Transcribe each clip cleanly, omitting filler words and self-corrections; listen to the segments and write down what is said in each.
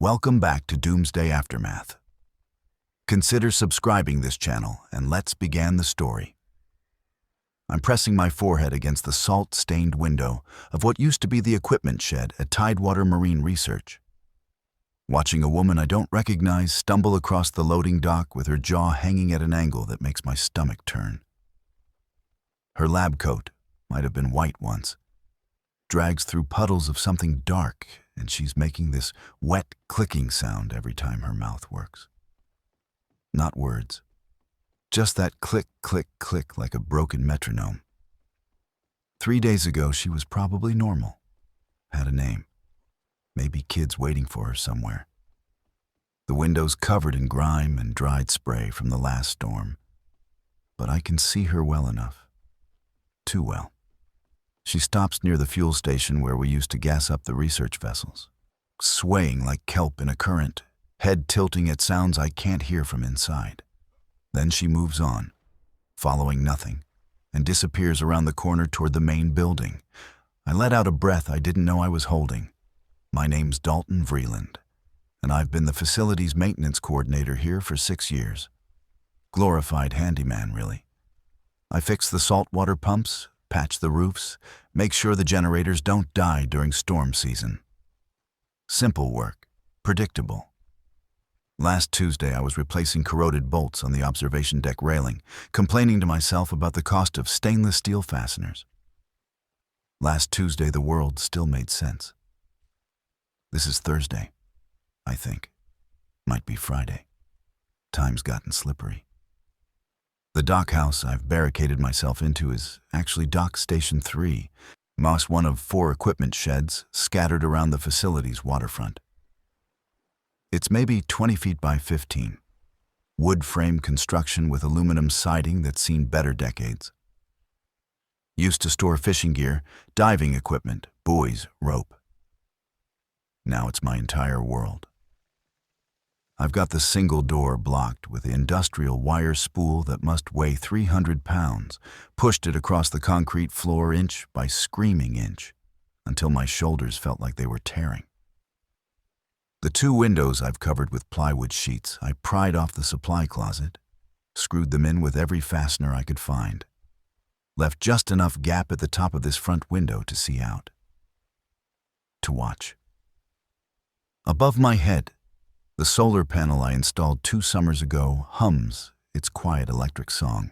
Welcome back to Doomsday Aftermath. Consider subscribing this channel and let's begin the story. I'm pressing my forehead against the salt-stained window of what used to be the equipment shed at Tidewater Marine Research. Watching a woman I don't recognize stumble across the loading dock with her jaw hanging at an angle that makes my stomach turn. Her lab coat, might have been white once, drags through puddles of something dark, and she's making this wet clicking sound every time her mouth works. Not words, just that click, click, click like a broken metronome. 3 days ago, she was probably normal, had a name, maybe kids waiting for her somewhere. The windows covered in grime and dried spray from the last storm, but I can see her well enough, too well. She stops near the fuel station where we used to gas up the research vessels, swaying like kelp in a current, head tilting at sounds I can't hear from inside. Then she moves on, following nothing, and disappears around the corner toward the main building. I let out a breath I didn't know I was holding. My name's Dalton Vreeland, and I've been the facilities maintenance coordinator here for 6 years. Glorified handyman, really. I fix the saltwater pumps, patch the roofs, make sure the generators don't die during storm season. Simple work, predictable. Last Tuesday, I was replacing corroded bolts on the observation deck railing, complaining to myself about the cost of stainless steel fasteners. Last Tuesday, the world still made sense. This is Thursday, I think. Might be Friday. Time's gotten slippery. The dock house I've barricaded myself into is actually Dock Station 3, moss one of 4 equipment sheds scattered around the facility's waterfront. It's maybe 20 feet by 15, wood frame construction with aluminum siding that's seen better decades. Used to store fishing gear, diving equipment, buoys, rope. Now it's my entire world. I've got the single door blocked with the industrial wire spool that must weigh 300 pounds, pushed it across the concrete floor inch by screaming inch, until my shoulders felt like they were tearing. The 2 windows I've covered with plywood sheets I pried off the supply closet, screwed them in with every fastener I could find, left just enough gap at the top of this front window to see out. To watch. Above my head, the solar panel I installed 2 summers ago hums its quiet electric song.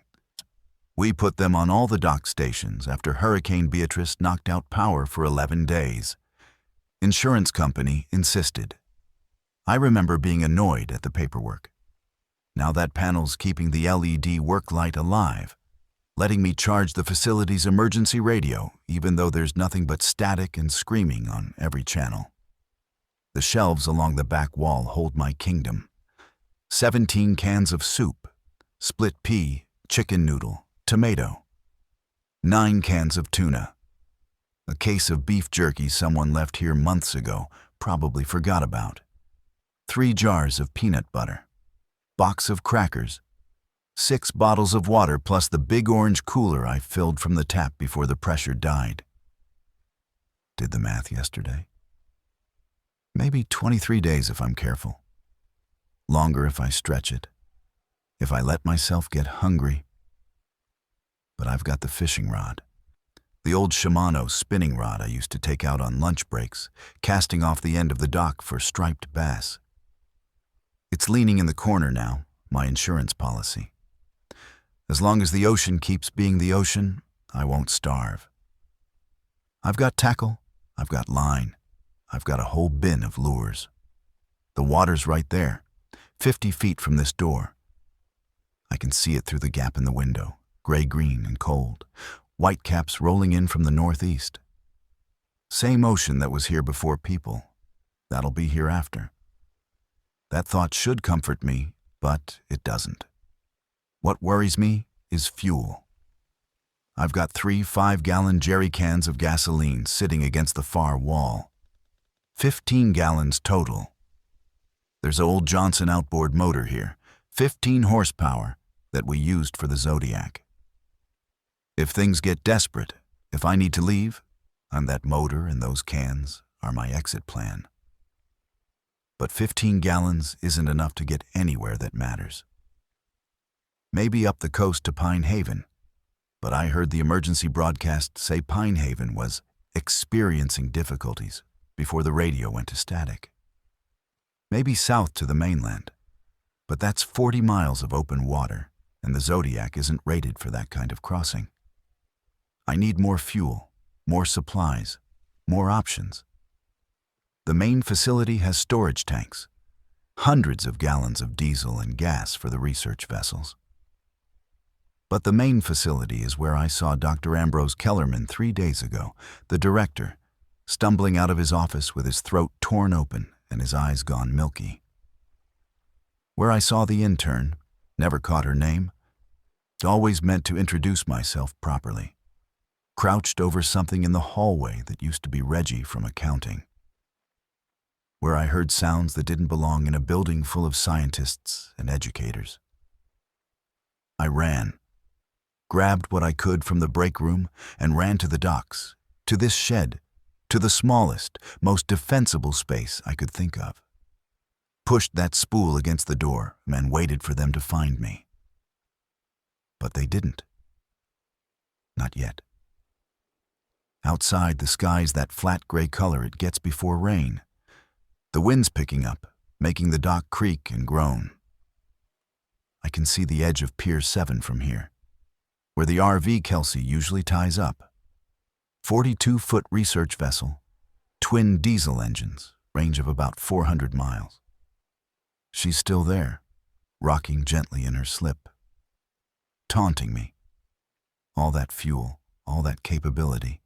We put them on all the dock stations after Hurricane Beatrice knocked out power for 11 days. Insurance company insisted. I remember being annoyed at the paperwork. Now that panel's keeping the LED work light alive, letting me charge the facility's emergency radio even though there's nothing but static and screaming on every channel. The shelves along the back wall hold my kingdom. 17 cans of soup, split pea, chicken noodle, tomato. 9 cans of tuna. A case of beef jerky someone left here months ago, probably forgot about. 3 jars of peanut butter. Box of crackers. 6 bottles of water plus the big orange cooler I filled from the tap before the pressure died. Did the math yesterday. Maybe 23 days if I'm careful. Longer if I stretch it. If I let myself get hungry. But I've got the fishing rod. The old Shimano spinning rod I used to take out on lunch breaks, casting off the end of the dock for striped bass. It's leaning in the corner now, my insurance policy. As long as the ocean keeps being the ocean, I won't starve. I've got tackle, I've got line. I've got a whole bin of lures. The water's right there, 50 feet from this door. I can see it through the gap in the window, gray-green and cold, whitecaps rolling in from the northeast. Same ocean that was here before people. That'll be here after. That thought should comfort me, but it doesn't. What worries me is fuel. I've got 3 5-gallon jerry cans of gasoline sitting against the far wall. 15 gallons total. There's an old Johnson outboard motor here, 15 horsepower, that we used for the Zodiac. If things get desperate, if I need to leave, and that motor and those cans are my exit plan. But 15 gallons isn't enough to get anywhere that matters. Maybe up the coast to Pine Haven, but I heard the emergency broadcast say Pine Haven was experiencing difficulties before the radio went to static. Maybe south to the mainland, but that's 40 miles of open water, and the Zodiac isn't rated for that kind of crossing. I need more fuel, more supplies, more options. The main facility has storage tanks, hundreds of gallons of diesel and gas for the research vessels. But the main facility is where I saw Dr. Ambrose Kellerman 3 days ago, the director, stumbling out of his office with his throat torn open and his eyes gone milky. Where I saw the intern, never caught her name, always meant to introduce myself properly, crouched over something in the hallway that used to be Reggie from accounting. Where I heard sounds that didn't belong in a building full of scientists and educators. I ran, grabbed what I could from the break room, and ran to the docks, to this shed, to the smallest, most defensible space I could think of. Pushed that spool against the door and waited for them to find me. But they didn't. Not yet. Outside, the sky's that flat gray color it gets before rain. The wind's picking up, making the dock creak and groan. I can see the edge of Pier 7 from here, where the RV Kelsey usually ties up. 42-foot research vessel, twin diesel engines, range of about 400 miles. She's still there, rocking gently in her slip, taunting me. All that fuel, all that capability,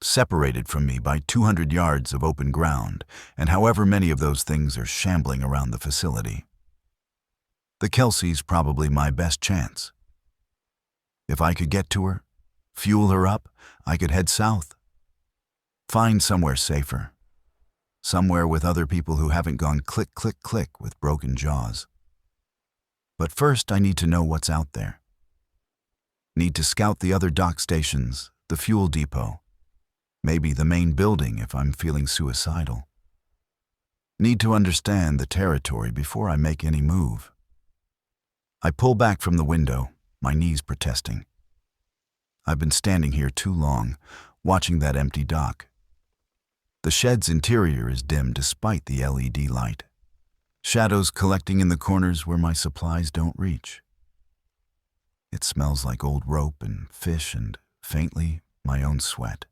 separated from me by 200 yards of open ground, and however many of those things are shambling around the facility. The Kelsey's probably my best chance. If I could get to her, fuel her up, I could head south. Find somewhere safer. Somewhere with other people who haven't gone click, click, click with broken jaws. But first I need to know what's out there. Need to scout the other dock stations, the fuel depot, maybe the main building if I'm feeling suicidal. Need to understand the territory before I make any move. I pull back from the window, my knees protesting. I've been standing here too long, watching that empty dock. The shed's interior is dim despite the LED light. Shadows collecting in the corners where my supplies don't reach. It smells like old rope and fish and, faintly, my own sweat.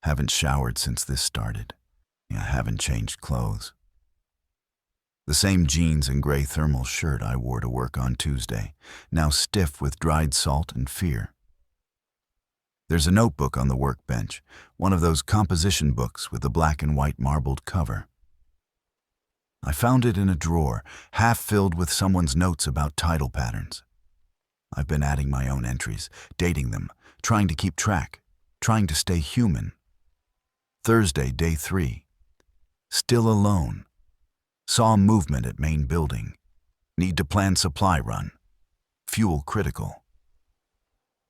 Haven't showered since this started. I haven't changed clothes. The same jeans and gray thermal shirt I wore to work on Tuesday, now stiff with dried salt and fear. There's a notebook on the workbench, one of those composition books with the black and white marbled cover. I found it in a drawer, half filled with someone's notes about tidal patterns. I've been adding my own entries, dating them, trying to keep track, trying to stay human. Thursday, day 3. Still alone. Saw movement at main building. Need to plan supply run. Fuel critical.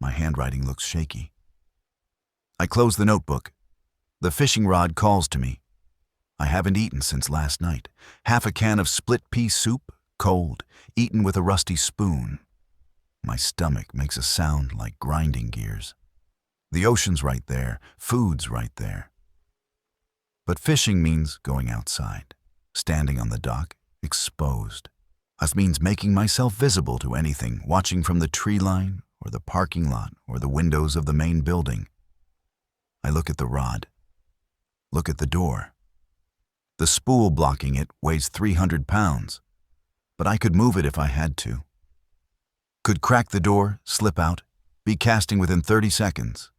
My handwriting looks shaky. I close the notebook. The fishing rod calls to me. I haven't eaten since last night. Half a can of split pea soup, cold, eaten with a rusty spoon. My stomach makes a sound like grinding gears. The ocean's right there, food's right there. But fishing means going outside. Standing on the dock, exposed. That means making myself visible to anything watching from the tree line or the parking lot or the windows of the main building. I look at the rod. Look at the door. The spool blocking it weighs 300 pounds, but I could move it if I had to. Could crack the door, slip out, be casting within 30 seconds.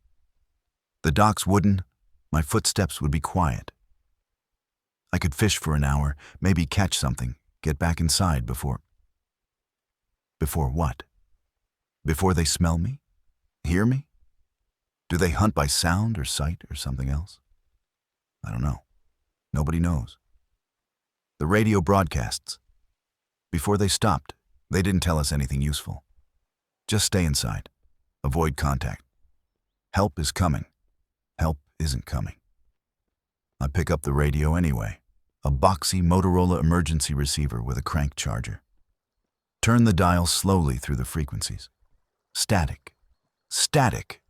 The dock's wooden, my footsteps would be quiet. I could fish for an hour, maybe catch something, get back inside before... Before what? Before they smell me? Hear me? Do they hunt by sound or sight or something else? I don't know. Nobody knows. The radio broadcasts. Before they stopped, they didn't tell us anything useful. Just stay inside. Avoid contact. Help is coming. Help isn't coming. I pick up the radio anyway. a boxy Motorola emergency receiver with a crank charger. Turn the dial slowly through the frequencies. Static. Static.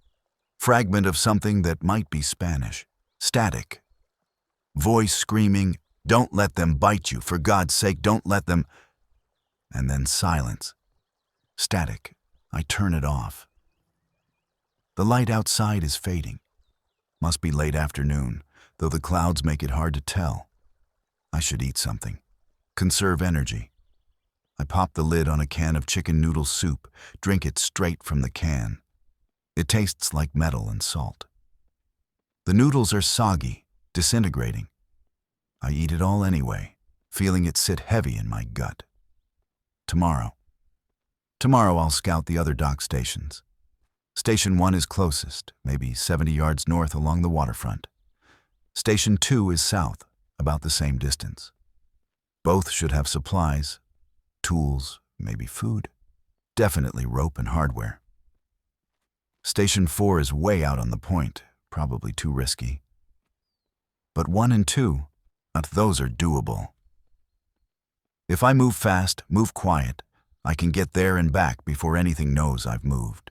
Fragment of something that might be Spanish. Static. Voice screaming, "Don't let them bite you, for God's sake, don't let them..." And then silence. Static. I turn it off. The light outside is fading. Must be late afternoon, though the clouds make it hard to tell. I should eat something. Conserve energy. I pop the lid on a can of chicken noodle soup, drink it straight from the can. It tastes like metal and salt. The noodles are soggy, disintegrating. I eat it all anyway, feeling it sit heavy in my gut. Tomorrow I'll scout the other dock stations. Station 1 is closest, maybe 70 yards north along the waterfront. Station 2 is south, about the same distance. Both should have supplies, tools, maybe food, definitely rope and hardware. Station 4 is way out on the point, probably too risky. But 1 and 2, those are doable. If I move fast, move quiet, I can get there and back before anything knows I've moved.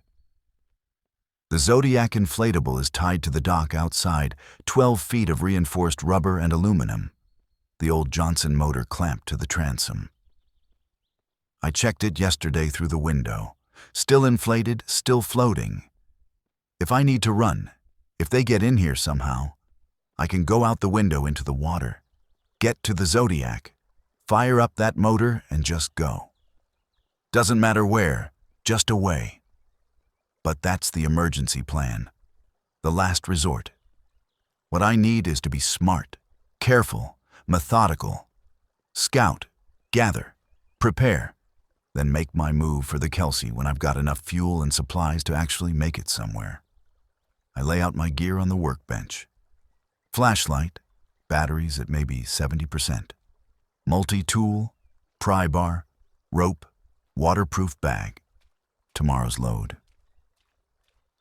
The Zodiac inflatable is tied to the dock outside, 12 feet of reinforced rubber and aluminum. The old Johnson motor clamped to the transom. I checked it yesterday through the window. Still inflated, still floating. If I need to run, if they get in here somehow, I can go out the window into the water, get to the Zodiac, fire up that motor and just go. Doesn't matter where, just away. But that's the emergency plan, the last resort. What I need is to be smart, careful, methodical. Scout, gather, prepare, then make my move for the Kelsey when I've got enough fuel and supplies to actually make it somewhere. I lay out my gear on the workbench. Flashlight, batteries at maybe 70%. Multi-tool, pry bar, rope, waterproof bag. Tomorrow's load.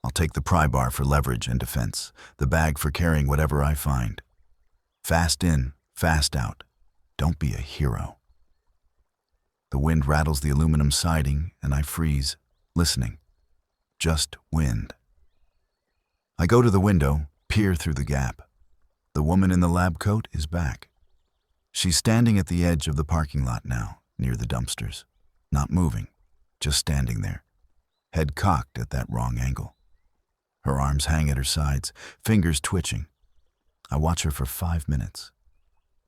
I'll take the pry bar for leverage and defense, the bag for carrying whatever I find. Fast in, fast out. Don't be a hero. The wind rattles the aluminum siding, and I freeze, listening. Just wind. I go to the window, peer through the gap. The woman in the lab coat is back. She's standing at the edge of the parking lot now, near the dumpsters. Not moving, just standing there, head cocked at that wrong angle. Her arms hang at her sides, fingers twitching. I watch her for 5 minutes,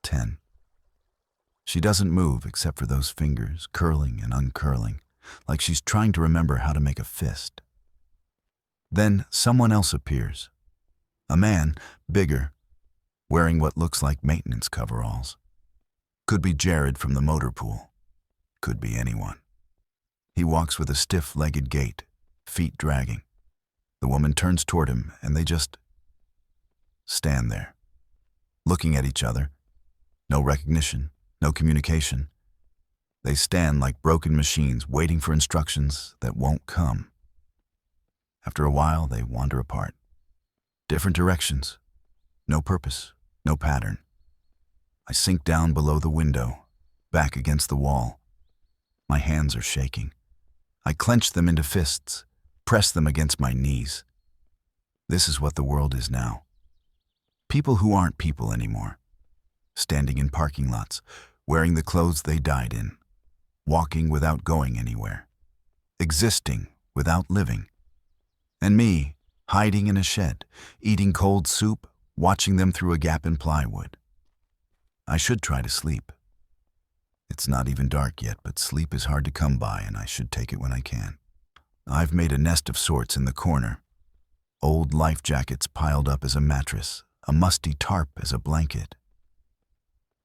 10. She doesn't move except for those fingers curling and uncurling, like she's trying to remember how to make a fist. Then someone else appears. A man, bigger, wearing what looks like maintenance coveralls. Could be Jared from the motor pool. Could be anyone. He walks with a stiff-legged gait, feet dragging. The woman turns toward him, and they just stand there, looking at each other. No recognition, no communication. They stand like broken machines, waiting for instructions that won't come. After a while, they wander apart. Different directions. No purpose, no pattern. I sink down below the window, back against the wall. My hands are shaking. I clench them into fists, press them against my knees. This is what the world is now. People who aren't people anymore. Standing in parking lots, wearing the clothes they died in. Walking without going anywhere. Existing without living. And me, hiding in a shed, eating cold soup, watching them through a gap in plywood. I should try to sleep. It's not even dark yet, but sleep is hard to come by, and I should take it when I can. I've made a nest of sorts in the corner. Old life jackets piled up as a mattress, a musty tarp as a blanket.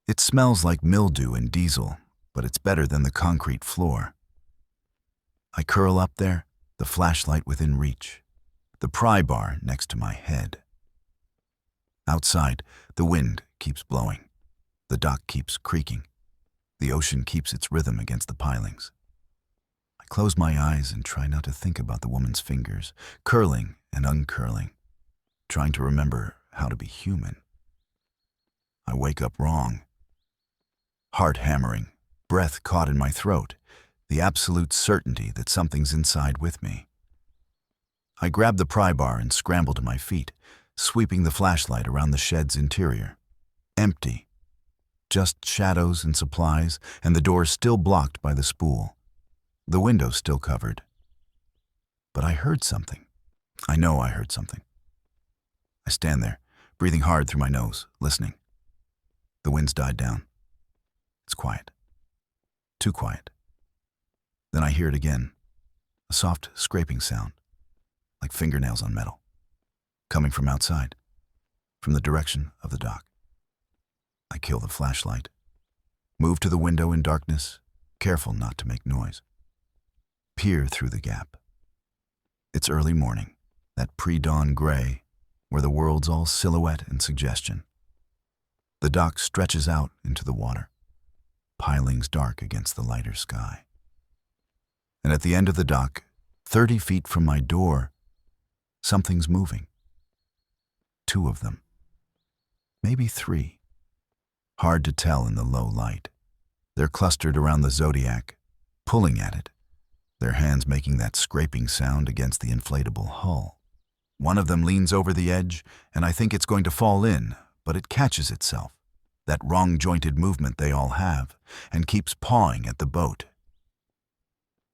It smells like mildew and diesel, but it's better than the concrete floor. I curl up there, the flashlight within reach, the pry bar next to my head. Outside, the wind keeps blowing. The dock keeps creaking. The ocean keeps its rhythm against the pilings. I close my eyes and try not to think about the woman's fingers, curling and uncurling, trying to remember how to be human. I wake up wrong, Heart hammering, breath caught in my throat, the absolute certainty that something's inside with me. I grab the pry bar and scramble to my feet, sweeping the flashlight around the shed's interior. Empty. Just shadows and supplies, and the door still blocked by the spool. The window still covered. But I heard something. I know I heard something. I stand there, breathing hard through my nose, listening. The wind's died down. It's quiet. Too quiet. Then I hear it again, a soft scraping sound, like fingernails on metal, coming from outside, from the direction of the dock. I kill the flashlight, move to the window in darkness, careful not to make noise. Peer through the gap. It's early morning, that pre-dawn gray, where the world's all silhouette and suggestion. The dock stretches out into the water, pilings dark against the lighter sky. And at the end of the dock, 30 feet from my door, something's moving. 2 of them. Maybe 3. Hard to tell in the low light. They're clustered around the Zodiac, pulling at it, their hands making that scraping sound against the inflatable hull. One of them leans over the edge, and I think it's going to fall in, but it catches itself, that wrong-jointed movement they all have, and keeps pawing at the boat.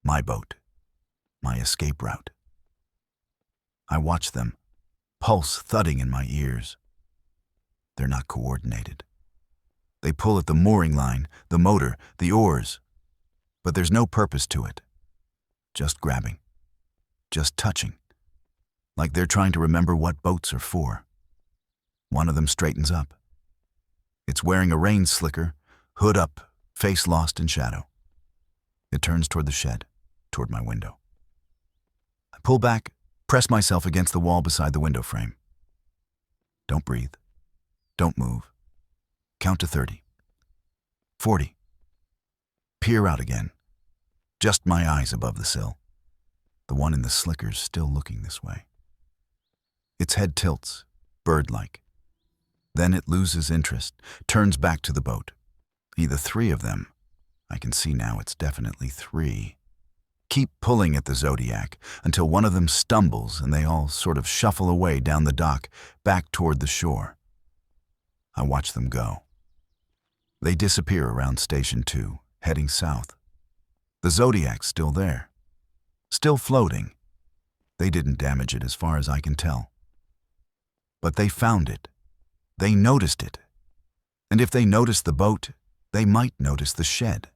My boat. My escape route. I watch them, pulse thudding in my ears. They're not coordinated. They pull at the mooring line, the motor, the oars, but there's no purpose to it. Just grabbing. Just touching. Like they're trying to remember what boats are for. One of them straightens up. It's wearing a rain slicker, hood up, face lost in shadow. It turns toward the shed, toward my window. I pull back, press myself against the wall beside the window frame. Don't breathe. Don't move. Count to 30. 40. Peer out again. Just my eyes above the sill. The one in the slicker's still looking this way. Its head tilts, bird-like. Then it loses interest, turns back to the boat. Either 3 of them, I can see now it's definitely 3, keep pulling at the Zodiac until one of them stumbles and they all sort of shuffle away down the dock, back toward the shore. I watch them go. They disappear around Station 2, heading south. The Zodiac's still there. Still floating. They didn't damage it as far as I can tell. But they found it. They noticed it. And if they noticed the boat, they might notice the shed.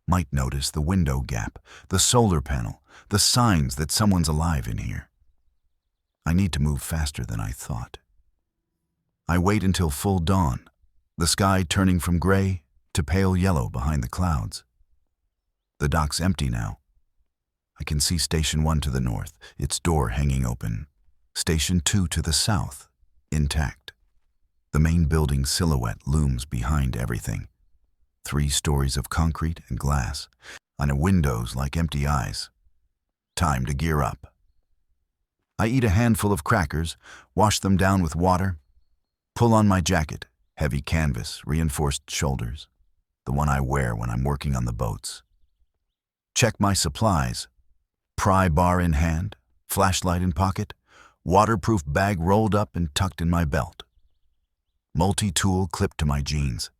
Might notice the window gap, the solar panel, the signs that someone's alive in here. I need to move faster than I thought. I wait until full dawn, the sky turning from gray to pale yellow behind the clouds. The dock's empty now. I can see Station 1 to the north, its door hanging open. Station 2 to the south, intact. The main building's silhouette looms behind everything. 3 stories of concrete and glass, on the windows like empty eyes. Time to gear up. I eat a handful of crackers, wash them down with water, pull on my jacket, heavy canvas, reinforced shoulders, the one I wear when I'm working on the boats. Check my supplies, pry bar in hand, flashlight in pocket, waterproof bag rolled up and tucked in my belt. Multi-tool clipped to my jeans.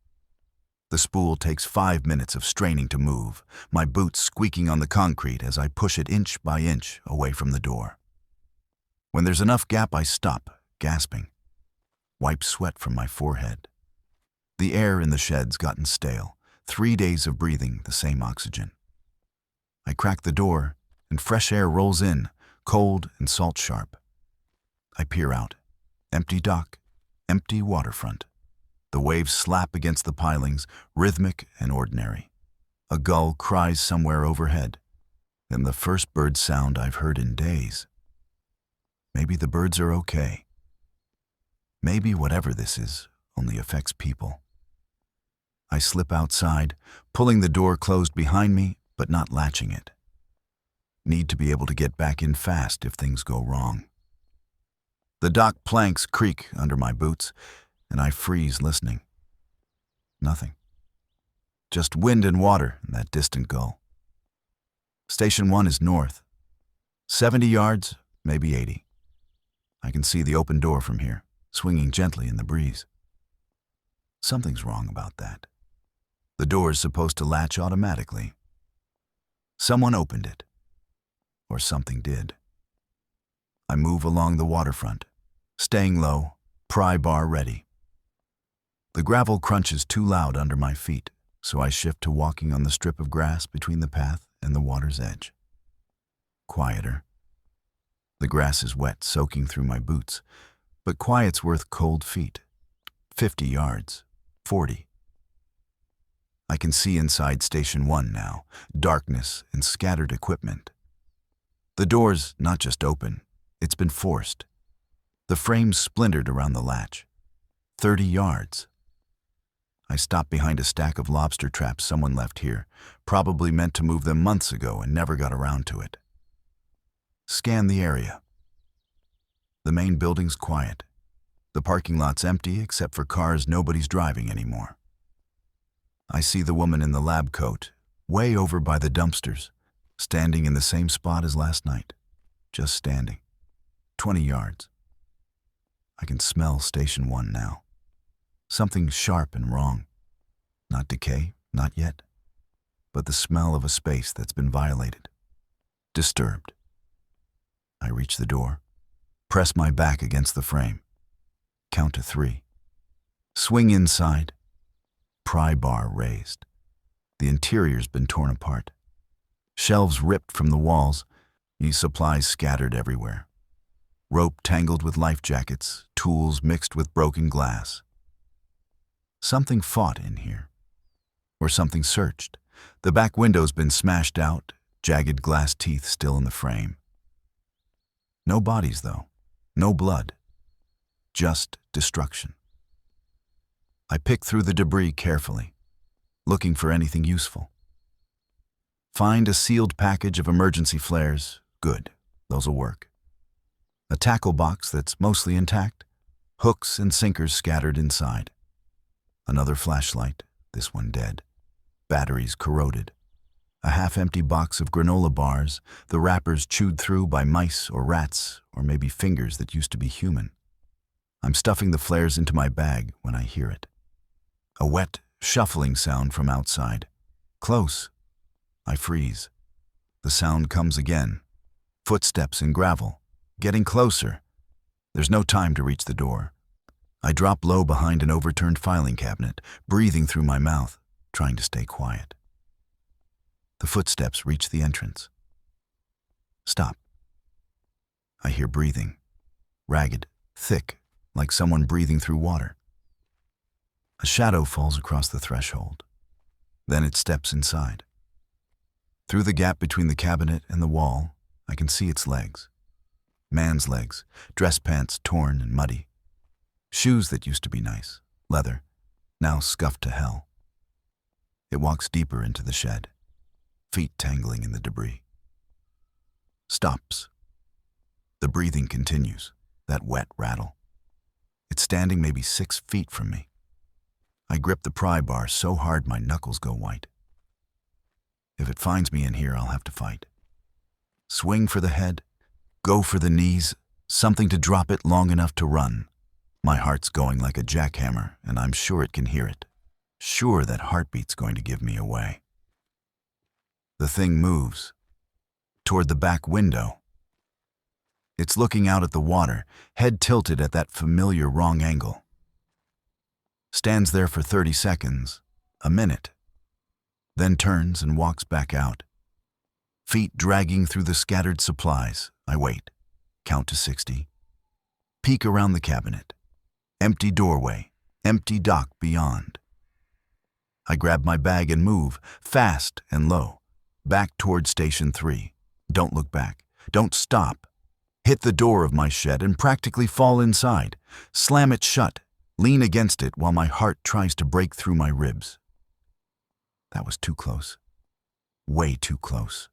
The spool takes 5 minutes of straining to move, my boots squeaking on the concrete as I push it inch by inch away from the door. When there's enough gap, I stop, gasping. Wipe sweat from my forehead. The air in the shed's gotten stale, 3 days of breathing the same oxygen. I crack the door, and fresh air rolls in, cold and salt-sharp. I peer out. Empty dock, empty waterfront. The waves slap against the pilings, rhythmic and ordinary. A gull cries somewhere overhead, and the first bird sound I've heard in days. Maybe the birds are okay. Maybe whatever this is only affects people. I slip outside, pulling the door closed behind me, but not latching it. Need to be able to get back in fast if things go wrong. The dock planks creak under my boots, and I freeze listening. Nothing. Just wind and water and that distant gull. Station 1 is north. 70 yards, maybe 80. I can see the open door from here, swinging gently in the breeze. Something's wrong about that. The door is supposed to latch automatically. Someone opened it. Or something did. I move along the waterfront, staying low, pry bar ready. The gravel crunches too loud under my feet, so I shift to walking on the strip of grass between the path and the water's edge. Quieter. The grass is wet, soaking through my boots, but quiet's worth cold feet. 50 yards, 40. I can see inside Station 1 now, darkness and scattered equipment. The door's not just open, it's been forced. The frame's splintered around the latch. 30 yards. I stop behind a stack of lobster traps someone left here, probably meant to move them months ago and never got around to it. Scan the area. The main building's quiet. The parking lot's empty except for cars nobody's driving anymore. I see the woman in the lab coat, way over by the dumpsters, standing in the same spot as last night. Just standing. 20 yards. I can smell Station 1 now. Something sharp and wrong. Not decay, not yet, but the smell of a space that's been violated. Disturbed. I reach the door, press my back against the frame. Count to 3. Swing inside. Pry bar raised. The interior's been torn apart. Shelves ripped from the walls, supplies scattered everywhere. Rope tangled with life jackets, tools mixed with broken glass. Something fought in here. Or something searched. The back window's been smashed out, jagged glass teeth still in the frame. No bodies, though. No blood. Just destruction. I pick through the debris carefully, looking for anything useful. Find a sealed package of emergency flares. Good. Those'll work. A tackle box that's mostly intact. Hooks and sinkers scattered inside. Another flashlight, this one dead. Batteries corroded. A half-empty box of granola bars, the wrappers chewed through by mice or rats, or maybe fingers that used to be human. I'm stuffing the flares into my bag when I hear it. A wet, shuffling sound from outside. Close. I freeze. The sound comes again. Footsteps in gravel. Getting closer. There's no time to reach the door. I drop low behind an overturned filing cabinet, breathing through my mouth, trying to stay quiet. The footsteps reach the entrance. Stop. I hear breathing. Ragged, thick, like someone breathing through water. A shadow falls across the threshold. Then it steps inside. Through the gap between the cabinet and the wall, I can see its legs. Man's legs, dress pants torn and muddy. Shoes that used to be nice, leather, now scuffed to hell. It walks deeper into the shed, feet tangling in the debris. Stops. The breathing continues, that wet rattle. It's standing maybe 6 feet from me. I grip the pry bar so hard my knuckles go white. If it finds me in here, I'll have to fight. Swing for the head, go for the knees, something to drop it long enough to run. My heart's going like a jackhammer, and I'm sure it can hear it. Sure that heartbeat's going to give me away. The thing moves. Toward the back window. It's looking out at the water, head tilted at that familiar wrong angle. Stands there for 30 seconds, a minute. Then turns and walks back out. Feet dragging through the scattered supplies. I wait. Count to 60. Peek around the cabinet. Empty doorway. Empty dock beyond. I grab my bag and move, fast and low. Back toward Station 3. Don't look back. Don't stop. Hit the door of my shed and practically fall inside. Slam it shut. Lean against it while my heart tries to break through my ribs. That was too close. Way too close.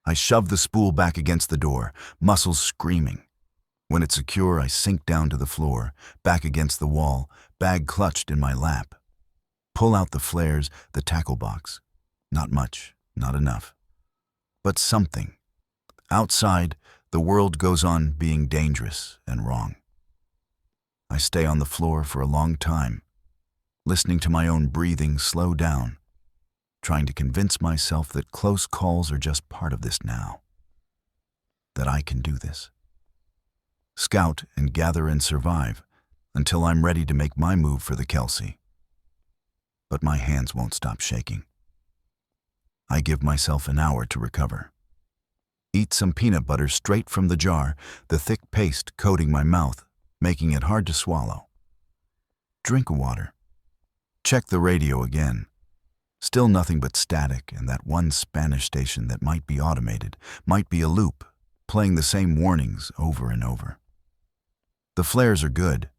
I shove the spool back against the door, muscles screaming. When it's secure, I sink down to the floor, back against the wall, bag clutched in my lap. Pull out the flares, the tackle box. Not much, not enough. But something. Outside, the world goes on being dangerous and wrong. I stay on the floor for a long time, listening to my own breathing slow down, trying to convince myself that close calls are just part of this now. That I can do this. Scout and gather and survive until I'm ready to make my move for the Kelsey. But my hands won't stop shaking. I give myself an hour to recover. Eat some peanut butter straight from the jar, the thick paste coating my mouth, making it hard to swallow. Drink water. Check the radio again. Still nothing but static and that one Spanish station that might be automated, might be a loop, playing the same warnings over and over. The flares are good.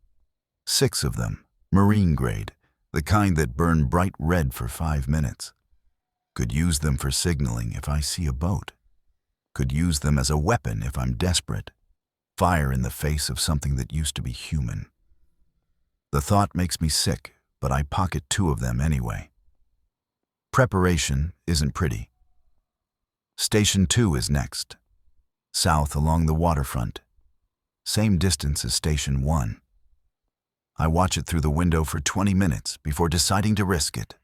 6 of them, marine grade, the kind that burn bright red for 5 minutes. Could use them for signaling if I see a boat. Could use them as a weapon if I'm desperate. Fire in the face of something that used to be human. The thought makes me sick, but I pocket 2 of them anyway. Preparation isn't pretty. Station 2 is next. South along the waterfront. Same distance as Station 1. I watch it through the window for 20 minutes before deciding to risk it.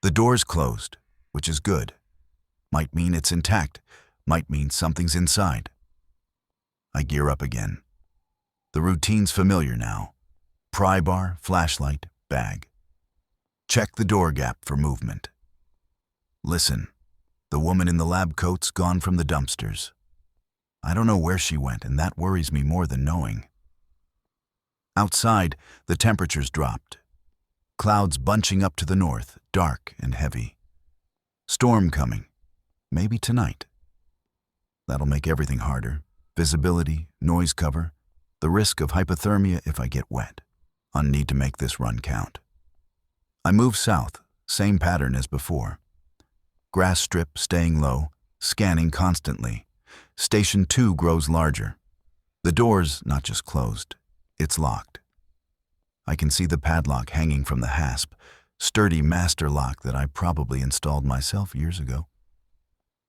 The door's closed, which is good. Might mean it's intact, might mean something's inside. I gear up again. The routine's familiar now. Pry bar, flashlight, bag. Check the door gap for movement. Listen, the woman in the lab coat's gone from the dumpsters. I don't know where she went, and that worries me more than knowing. Outside, the temperature's dropped. Clouds bunching up to the north, dark and heavy. Storm coming, maybe tonight. That'll make everything harder. Visibility, noise cover, the risk of hypothermia if I get wet. I need to make this run count. I move south, same pattern as before. Grass strip staying low, scanning constantly. Station 2 grows larger. The door's not just closed, it's locked. I can see the padlock hanging from the hasp, sturdy master lock that I probably installed myself years ago.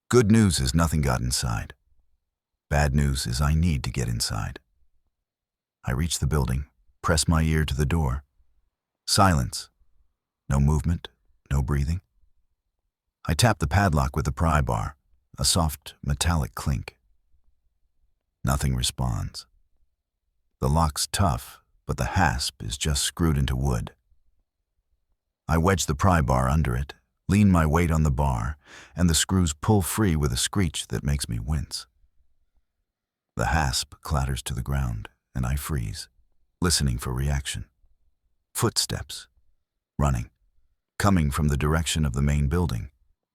Good news is nothing got inside. Bad news is I need to get inside. I reach the building, press my ear to the door. Silence. No movement, no breathing. I tap the padlock with the pry bar, a soft metallic clink. Nothing responds. The lock's tough, but the hasp is just screwed into wood. I wedge the pry bar under it, lean my weight on the bar, and the screws pull free with a screech that makes me wince. The hasp clatters to the ground, and I freeze, listening for reaction. Footsteps. Running. Coming from the direction of the main building.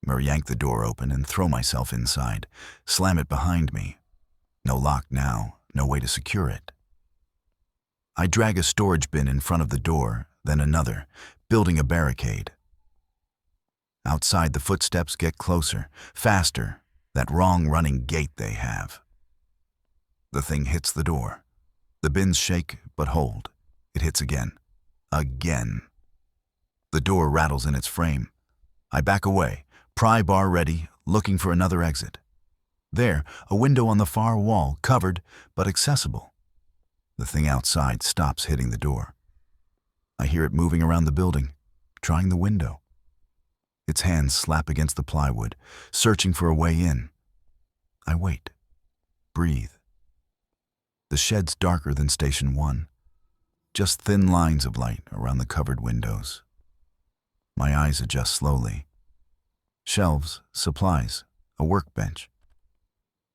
I yank the door open and throw myself inside, slam it behind me. No lock now, no way to secure it. I drag a storage bin in front of the door, then another, building a barricade. Outside, the footsteps get closer, faster, that wrong running gait they have. The thing hits the door. The bins shake, but hold. It hits again. Again. The door rattles in its frame. I back away, pry bar ready, looking for another exit. There, a window on the far wall, covered, but accessible. The thing outside stops hitting the door. I hear it moving around the building, trying the window. Its hands slap against the plywood, searching for a way in. I wait. Breathe. The shed's darker than Station 1. Just thin lines of light around the covered windows. My eyes adjust slowly. Shelves, supplies, a workbench.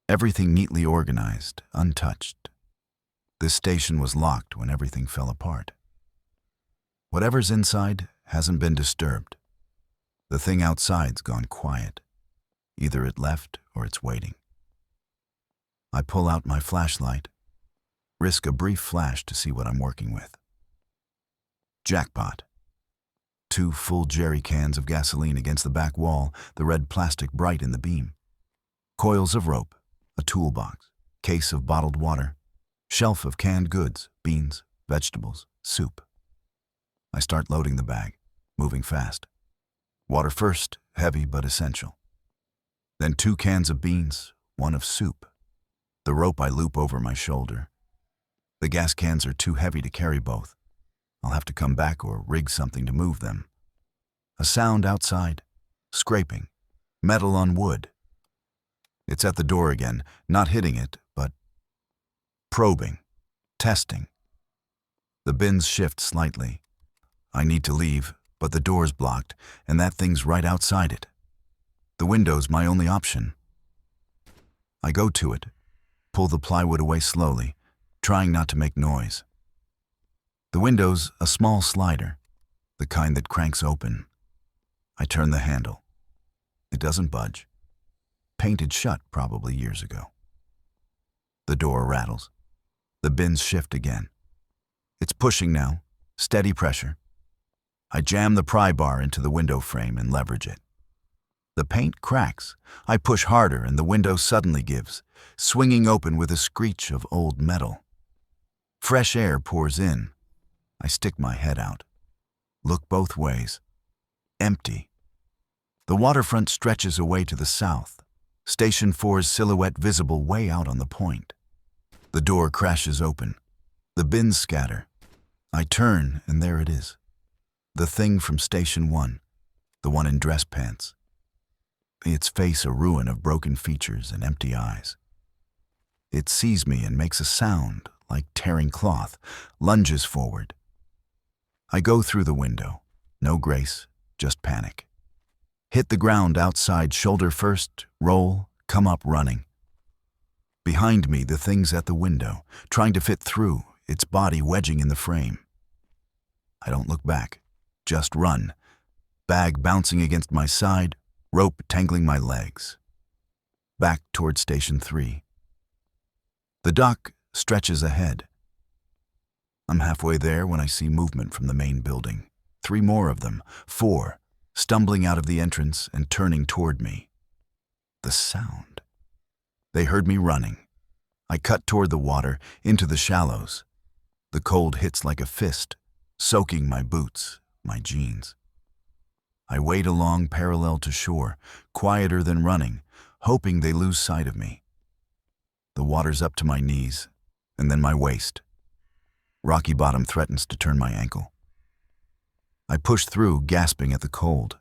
Everything neatly organized, untouched. This station was locked when everything fell apart. Whatever's inside hasn't been disturbed. The thing outside's gone quiet. Either it left or it's waiting. I pull out my flashlight, risk a brief flash to see what I'm working with. Jackpot. 2 full jerry cans of gasoline against the back wall, the red plastic bright in the beam. Coils of rope, a toolbox, case of bottled water, shelf of canned goods, beans, vegetables, soup. I start loading the bag. moving fast. Water first, heavy but essential. Then 2 cans of beans, 1 of soup. The rope I loop over my shoulder. The gas cans are too heavy to carry both. I'll have to come back or rig something to move them. A sound outside. Scraping. Metal on wood. It's at the door again, not hitting it, but probing. Testing. The bins shift slightly. I need to leave, but the door's blocked, and that thing's right outside it. The window's my only option. I go to it, pull the plywood away slowly, trying not to make noise. The window's a small slider, the kind that cranks open. I turn the handle. It doesn't budge. Painted shut probably years ago. The door rattles. The bins shift again. It's pushing now, steady pressure. I jam the pry bar into the window frame and leverage it. The paint cracks. I push harder and the window suddenly gives, swinging open with a screech of old metal. Fresh air pours in. I stick my head out. Look both ways. Empty. The waterfront stretches away to the south. Station 4's silhouette visible way out on the point. The door crashes open. The bins scatter. I turn, and there it is. The thing from Station 1, the one in dress pants. Its face a ruin of broken features and empty eyes. It sees me and makes a sound, like tearing cloth, lunges forward. I go through the window. No grace, just panic. Hit the ground outside shoulder first, roll, come up running. Behind me, the thing's at the window, trying to fit through, its body wedging in the frame. I don't look back, just run. Bag bouncing against my side, rope tangling my legs. Back toward Station 3. The dock stretches ahead. I'm halfway there when I see movement from the main building. 3 more of them, 4, stumbling out of the entrance and turning toward me. The sound. They heard me running. I cut toward the water, into the shallows. The cold hits like a fist, soaking my boots, my jeans. I wade along parallel to shore, quieter than running, hoping they lose sight of me. The water's up to my knees, and then my waist. Rocky bottom threatens to turn my ankle. I push through, gasping at the cold.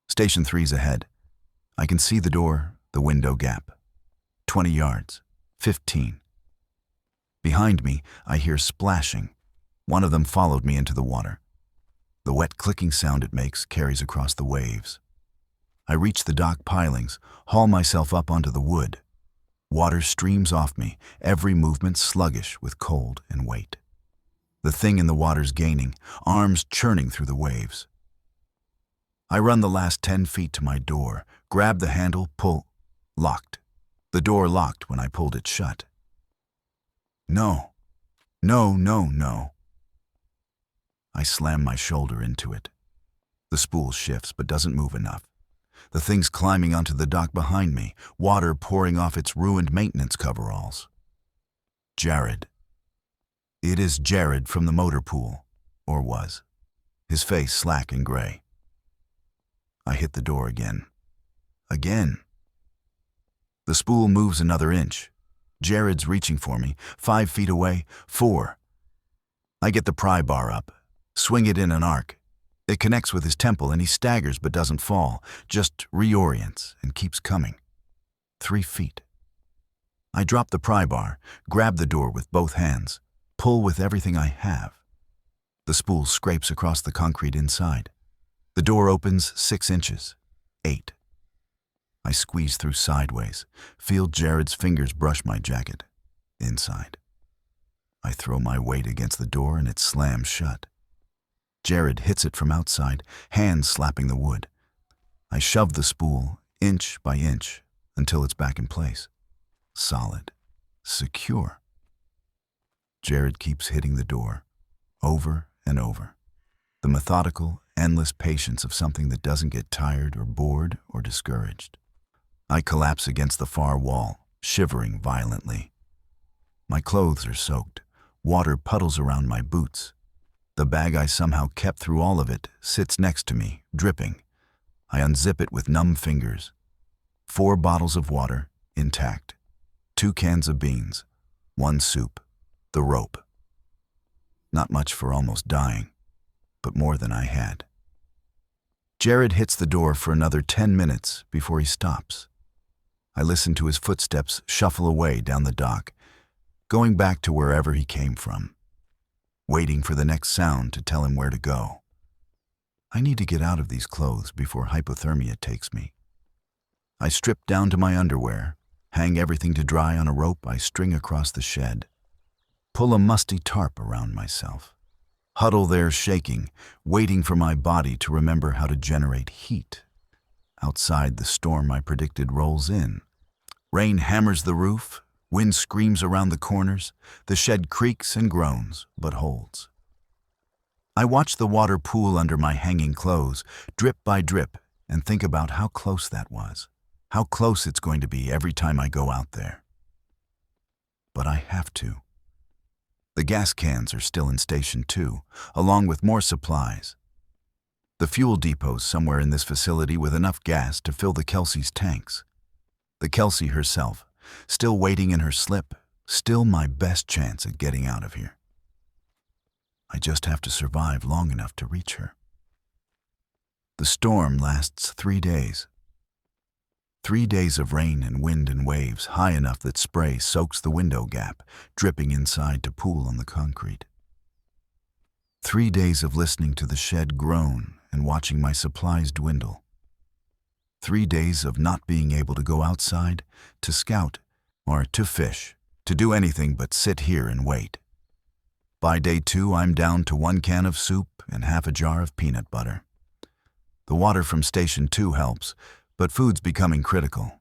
Station 3's ahead. I can see the door, the window gap. 20 yards, 15. Behind me, I hear splashing. One of them followed me into the water. The wet clicking sound it makes carries across the waves. I reach the dock pilings, haul myself up onto the wood. Water streams off me, every movement sluggish with cold and weight. The thing in the water's gaining, arms churning through the waves. I run the last 10 feet to my door, grab the handle, pull. Locked. The door locked when I pulled it shut. No. No, no, no. I slam my shoulder into it. The spool shifts but doesn't move enough. The thing's climbing onto the dock behind me, water pouring off its ruined maintenance coveralls. Jared. It is Jared from the motor pool, or was. His face slack and gray. I hit the door again. Again. The spool moves another inch. Jared's reaching for me, 5 feet away, 4. I get the pry bar up, swing it in an arc. It connects with his temple and he staggers but doesn't fall, just reorients and keeps coming. 3 feet. I drop the pry bar, grab the door with both hands, pull with everything I have. The spool scrapes across the concrete inside. The door opens 6 inches, 8. I squeeze through sideways, feel Jared's fingers brush my jacket, inside. I throw my weight against the door and it slams shut. Jared hits it from outside, hands slapping the wood. I shove the spool, inch by inch, until it's back in place. Solid. Secure. Jared keeps hitting the door, over and over. The methodical, endless patience of something that doesn't get tired or bored or discouraged. I collapse against the far wall, shivering violently. My clothes are soaked. Water puddles around my boots. The bag I somehow kept through all of it sits next to me, dripping. I unzip it with numb fingers. 4 bottles of water, intact. 2 cans of beans. 1 soup. The rope. Not much for almost dying, but more than I had. Jared hits the door for another 10 minutes before he stops. I listen to his footsteps shuffle away down the dock, going back to wherever he came from, waiting for the next sound to tell him where to go. I need to get out of these clothes before hypothermia takes me. I strip down to my underwear, hang everything to dry on a rope I string across the shed, pull a musty tarp around myself, huddle there shaking, waiting for my body to remember how to generate heat. Outside, the storm I predicted rolls in. Rain hammers the roof, wind screams around the corners, the shed creaks and groans, but holds. I watch the water pool under my hanging clothes, drip by drip, and think about how close that was, how close it's going to be every time I go out there. But I have to. The gas cans are still in Station 2, along with more supplies. The fuel depot's somewhere in this facility with enough gas to fill the Kelsey's tanks. The Kelsey herself, still waiting in her slip, still my best chance at getting out of here. I just have to survive long enough to reach her. The storm lasts 3 days. 3 days of rain and wind and waves high enough that spray soaks the window gap, dripping inside to pool on the concrete. 3 days of listening to the shed groan and watching my supplies dwindle. 3 days of not being able to go outside, to scout, or to fish, to do anything but sit here and wait. By day 2, I'm down to 1 can of soup and half a jar of peanut butter. The water from Station 2 helps, but food's becoming critical.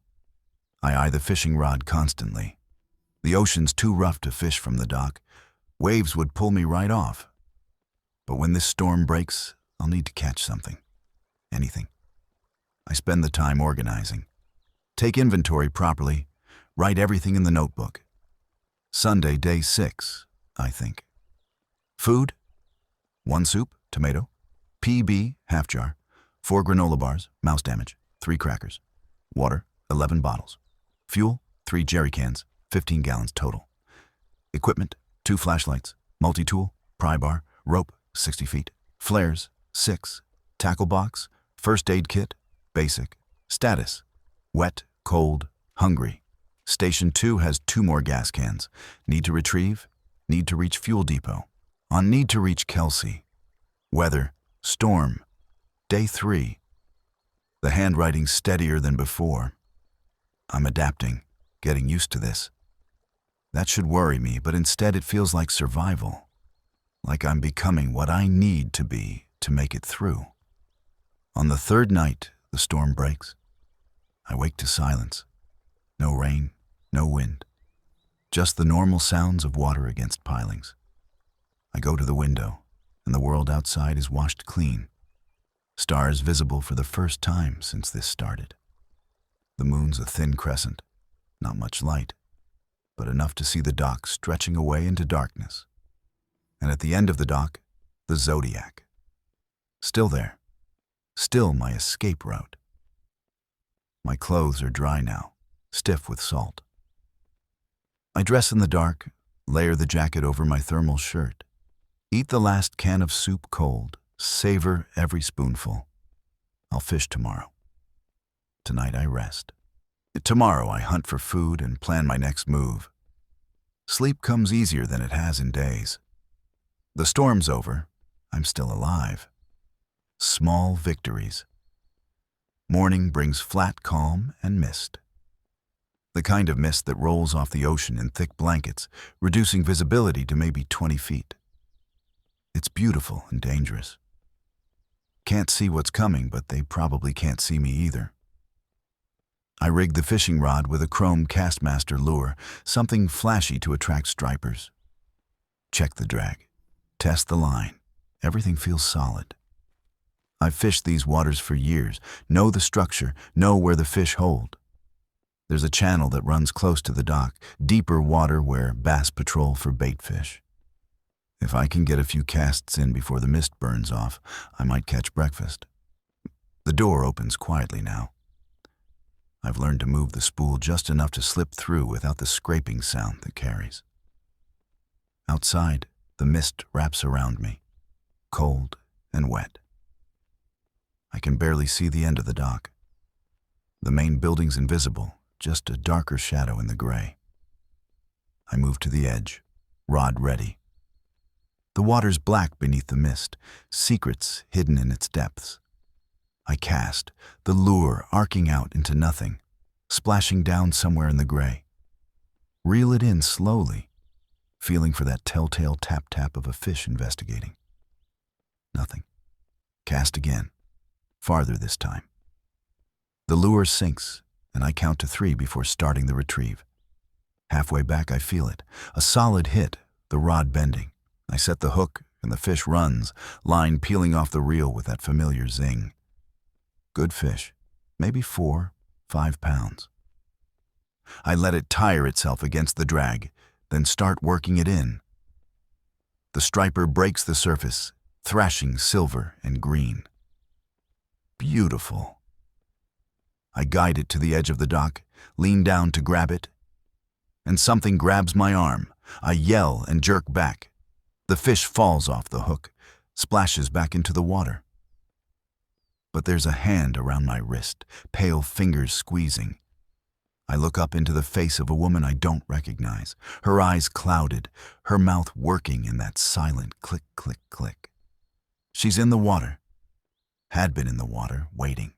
I eye the fishing rod constantly. The ocean's too rough to fish from the dock. Waves would pull me right off. But when this storm breaks, I'll need to catch something. Anything. I spend the time organizing. Take inventory properly. Write everything in the notebook. Sunday, day 6, I think. Food: 1 soup, tomato, PB, half jar, 4 granola bars, mouse damage, 3 crackers. Water, 11 bottles. Fuel, 3 jerry cans, 15 gallons total. Equipment, 2 flashlights, multi-tool, pry bar, rope, 60 feet. Flares, 6. Tackle box, first aid kit, basic. Status: wet, cold, hungry. Station 2 has 2 more gas cans. Need to retrieve, need to reach fuel depot. On need to reach Kelsey. Weather, storm. Day 3. The handwriting's steadier than before. I'm adapting, getting used to this. That should worry me, but instead it feels like survival. Like I'm becoming what I need to be to make it through. On the 3rd night, the storm breaks. I wake to silence. No rain, no wind. Just the normal sounds of water against pilings. I go to the window, and the world outside is washed clean. Stars visible for the first time since this started. The moon's a thin crescent, not much light, but enough to see the dock stretching away into darkness. And at the end of the dock, the Zodiac. Still there. Still my escape route. My clothes are dry now, stiff with salt. I dress in the dark, layer the jacket over my thermal shirt. Eat the last can of soup cold, savor every spoonful. I'll fish tomorrow. Tonight I rest. Tomorrow I hunt for food and plan my next move. Sleep comes easier than it has in days. The storm's over. I'm still alive. Small victories. Morning brings flat calm and mist. The kind of mist that rolls off the ocean in thick blankets, reducing visibility to maybe 20 feet. It's beautiful and dangerous. Can't see what's coming, but they probably can't see me either. I rig the fishing rod with a chrome Castmaster lure, something flashy to attract stripers. Check the drag. Test the line. Everything feels solid. I've fished these waters for years, know the structure, know where the fish hold. There's a channel that runs close to the dock, deeper water where bass patrol for bait fish. If I can get a few casts in before the mist burns off, I might catch breakfast. The door opens quietly now. I've learned to move the spool just enough to slip through without the scraping sound that carries. Outside, the mist wraps around me, cold and wet. I can barely see the end of the dock. The main building's invisible, just a darker shadow in the gray. I move to the edge, rod ready. The water's black beneath the mist, secrets hidden in its depths. I cast, the lure arcing out into nothing, splashing down somewhere in the gray. Reel it in slowly, feeling for that telltale tap-tap of a fish investigating. Nothing. Cast again, farther this time. The lure sinks, and I count to 3 before starting the retrieve. Halfway back, I feel it, a solid hit, the rod bending. I set the hook, and the fish runs, line peeling off the reel with that familiar zing. Good fish, maybe 4, 5 pounds. I let it tire itself against the drag, then start working it in. The striper breaks the surface, thrashing silver and green. Beautiful. I guide it to the edge of the dock, lean down to grab it, and something grabs my arm. I yell and jerk back. The fish falls off the hook, splashes back into the water. But there's a hand around my wrist, pale fingers squeezing. I look up into the face of a woman I don't recognize, her eyes clouded, her mouth working in that silent click, click, click. She's in the water, had been in the water, waiting.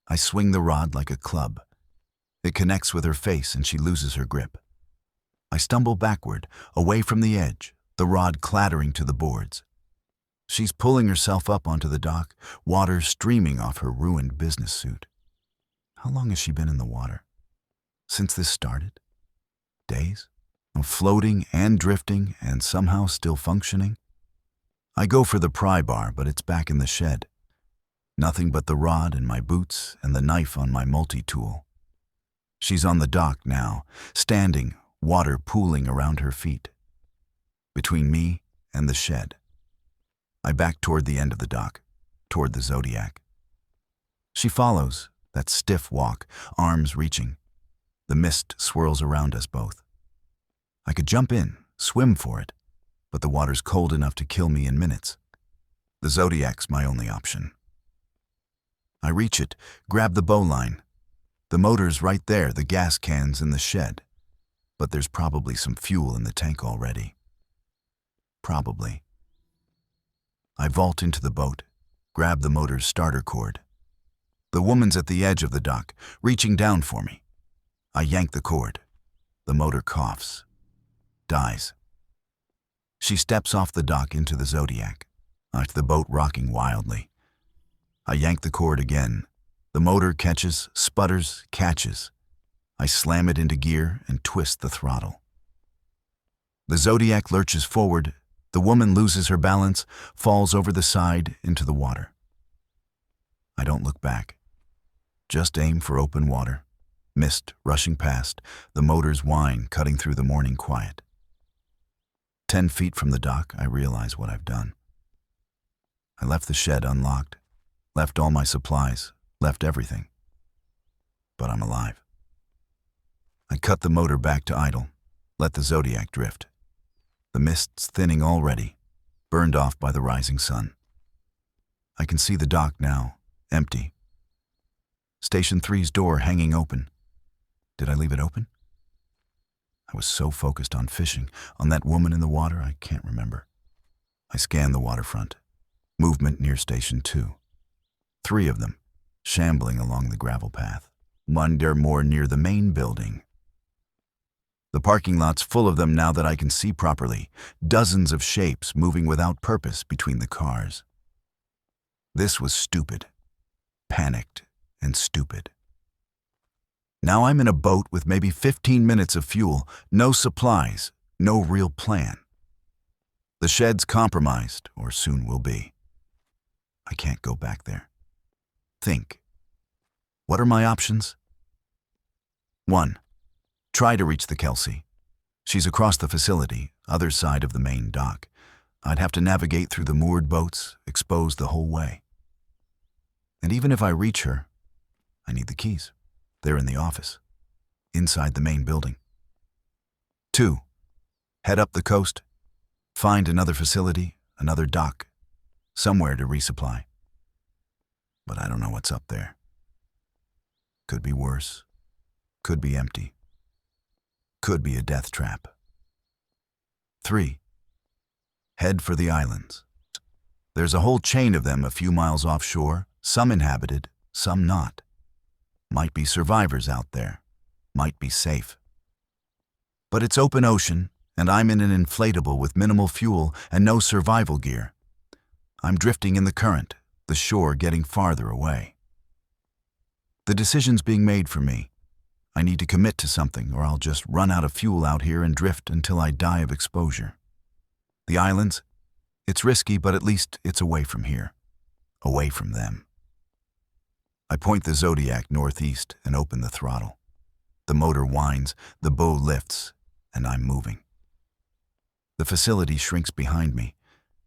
I swing the rod like a club. It connects with her face and she loses her grip. I stumble backward, away from the edge, the rod clattering to the boards. She's pulling herself up onto the dock, water streaming off her ruined business suit. How long has she been in the water? Since this started? Days? Floating and drifting and somehow still functioning? I go for the pry bar, but it's back in the shed. Nothing but the rod and my boots and the knife on my multi-tool. She's on the dock now, standing, water pooling around her feet. Between me and the shed. I back toward the end of the dock, toward the Zodiac. She follows, that stiff walk, arms reaching. The mist swirls around us both. I could jump in, swim for it, but the water's cold enough to kill me in minutes. The Zodiac's my only option. I reach it, grab the bowline. The motor's right there, the gas can's in the shed. But there's probably some fuel in the tank already. Probably. I vault into the boat, grab the motor's starter cord. The woman's at the edge of the dock, reaching down for me. I yank the cord. The motor coughs. Dies. She steps off the dock into the Zodiac, the boat rocking wildly. I yank the cord again. The motor catches, sputters, catches. I slam it into gear and twist the throttle. The Zodiac lurches forward. The woman loses her balance, falls over the side into the water. I don't look back. Just aim for open water. Mist rushing past, the motor's whine cutting through the morning quiet. 10 feet from the dock, I realize what I've done. I left the shed unlocked, left all my supplies, left everything. But I'm alive. I cut the motor back to idle, let the Zodiac drift. The mist's thinning already, burned off by the rising sun. I can see the dock now, empty. Station 3's door hanging open. Did I leave it open? I was so focused on fishing, on that woman in the water, I can't remember. I scanned the waterfront. Movement near Station 2. 3 of them, shambling along the gravel path. One more near the main building. The parking lot's full of them now that I can see properly, dozens of shapes moving without purpose between the cars. This was stupid. Panicked and stupid. Now I'm in a boat with maybe 15 minutes of fuel, no supplies, no real plan. The shed's compromised, or soon will be. I can't go back there. Think. What are my options? 1. Try to reach the Kelsey. She's across the facility, other side of the main dock. I'd have to navigate through the moored boats, exposed the whole way. And even if I reach her, I need the keys. They're in the office, inside the main building. 2. Head up the coast, find another facility, another dock, somewhere to resupply. But I don't know what's up there. Could be worse. Could be empty. Could be a death trap. 3. Head for the islands. There's a whole chain of them a few miles offshore, some inhabited, some not. Might be survivors out there. Might be safe. But it's open ocean, and I'm in an inflatable with minimal fuel and no survival gear. I'm drifting in the current, the shore getting farther away. The decision's being made for me. I need to commit to something, or I'll just run out of fuel out here and drift until I die of exposure. The islands? It's risky, but at least it's away from here. Away from them. I point the Zodiac northeast and open the throttle. The motor whines, the bow lifts, and I'm moving. The facility shrinks behind me,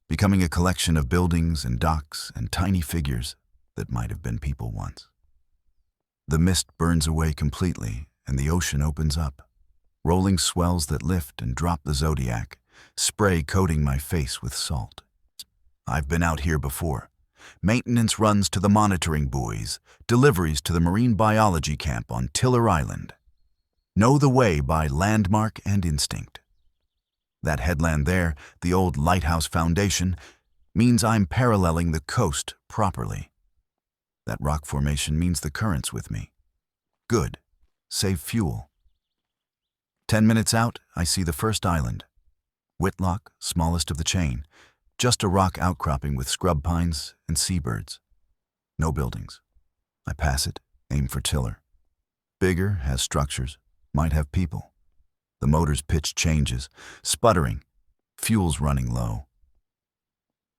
becoming a collection of buildings and docks and tiny figures that might have been people once. The mist burns away completely, and the ocean opens up. Rolling swells that lift and drop the Zodiac, spray coating my face with salt. I've been out here before. Maintenance runs to the monitoring buoys, deliveries to the marine biology camp on Tiller Island. Know the way by landmark and instinct. That headland there, the old Lighthouse Foundation, means I'm paralleling the coast properly. That rock formation means the current's with me. Good. Save fuel. 10 minutes out, I see the first island. Whitlock, smallest of the chain. Just a rock outcropping with scrub pines and seabirds. No buildings. I pass it, aim for Tiller. Bigger, has structures, might have people. The motor's pitch changes, sputtering, fuel's running low.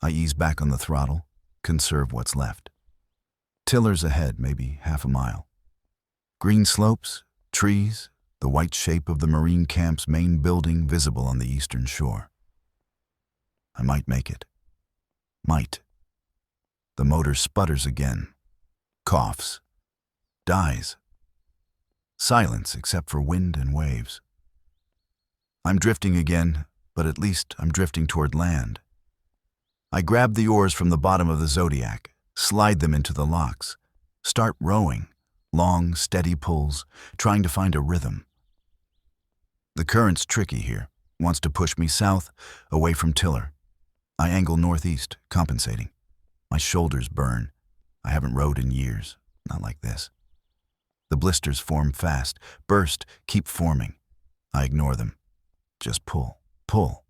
I ease back on the throttle, conserve what's left. Tiller's ahead, maybe half a mile. Green slopes, trees, the white shape of the marine camp's main building visible on the eastern shore. I might make it. Might. The motor sputters again, coughs, dies. Silence except for wind and waves. I'm drifting again, but at least I'm drifting toward land. I grab the oars from the bottom of the Zodiac, slide them into the locks, start rowing, long, steady pulls, trying to find a rhythm. The current's tricky here, wants to push me south, away from Tiller. I angle northeast, compensating. My shoulders burn. I haven't rowed in years, not like this. The blisters form fast, burst, keep forming. I ignore them. Just pull, pull.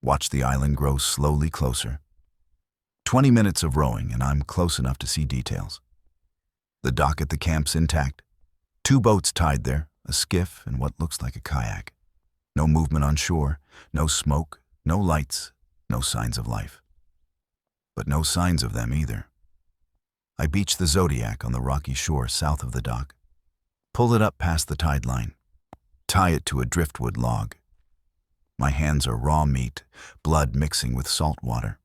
Watch the island grow slowly closer. 20 minutes of rowing and I'm close enough to see details. The dock at the camp's intact. 2 boats tied there, a skiff and what looks like a kayak. No movement on shore, no smoke, no lights, no signs of life. But no signs of them either. I beach the Zodiac on the rocky shore south of the dock. Pull it up past the tide line. Tie it to a driftwood log. My hands are raw meat, blood mixing with salt water.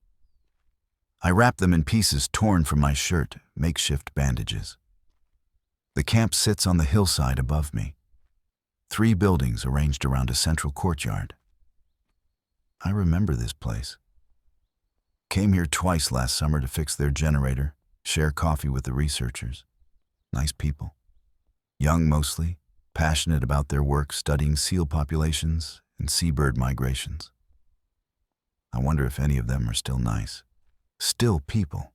I wrap them in pieces torn from my shirt, makeshift bandages. The camp sits on the hillside above me. 3 buildings arranged around a central courtyard. I remember this place. Came here twice last summer to fix their generator, share coffee with the researchers. Nice people. Young mostly, passionate about their work studying seal populations and seabird migrations. I wonder if any of them are still nice. Still people.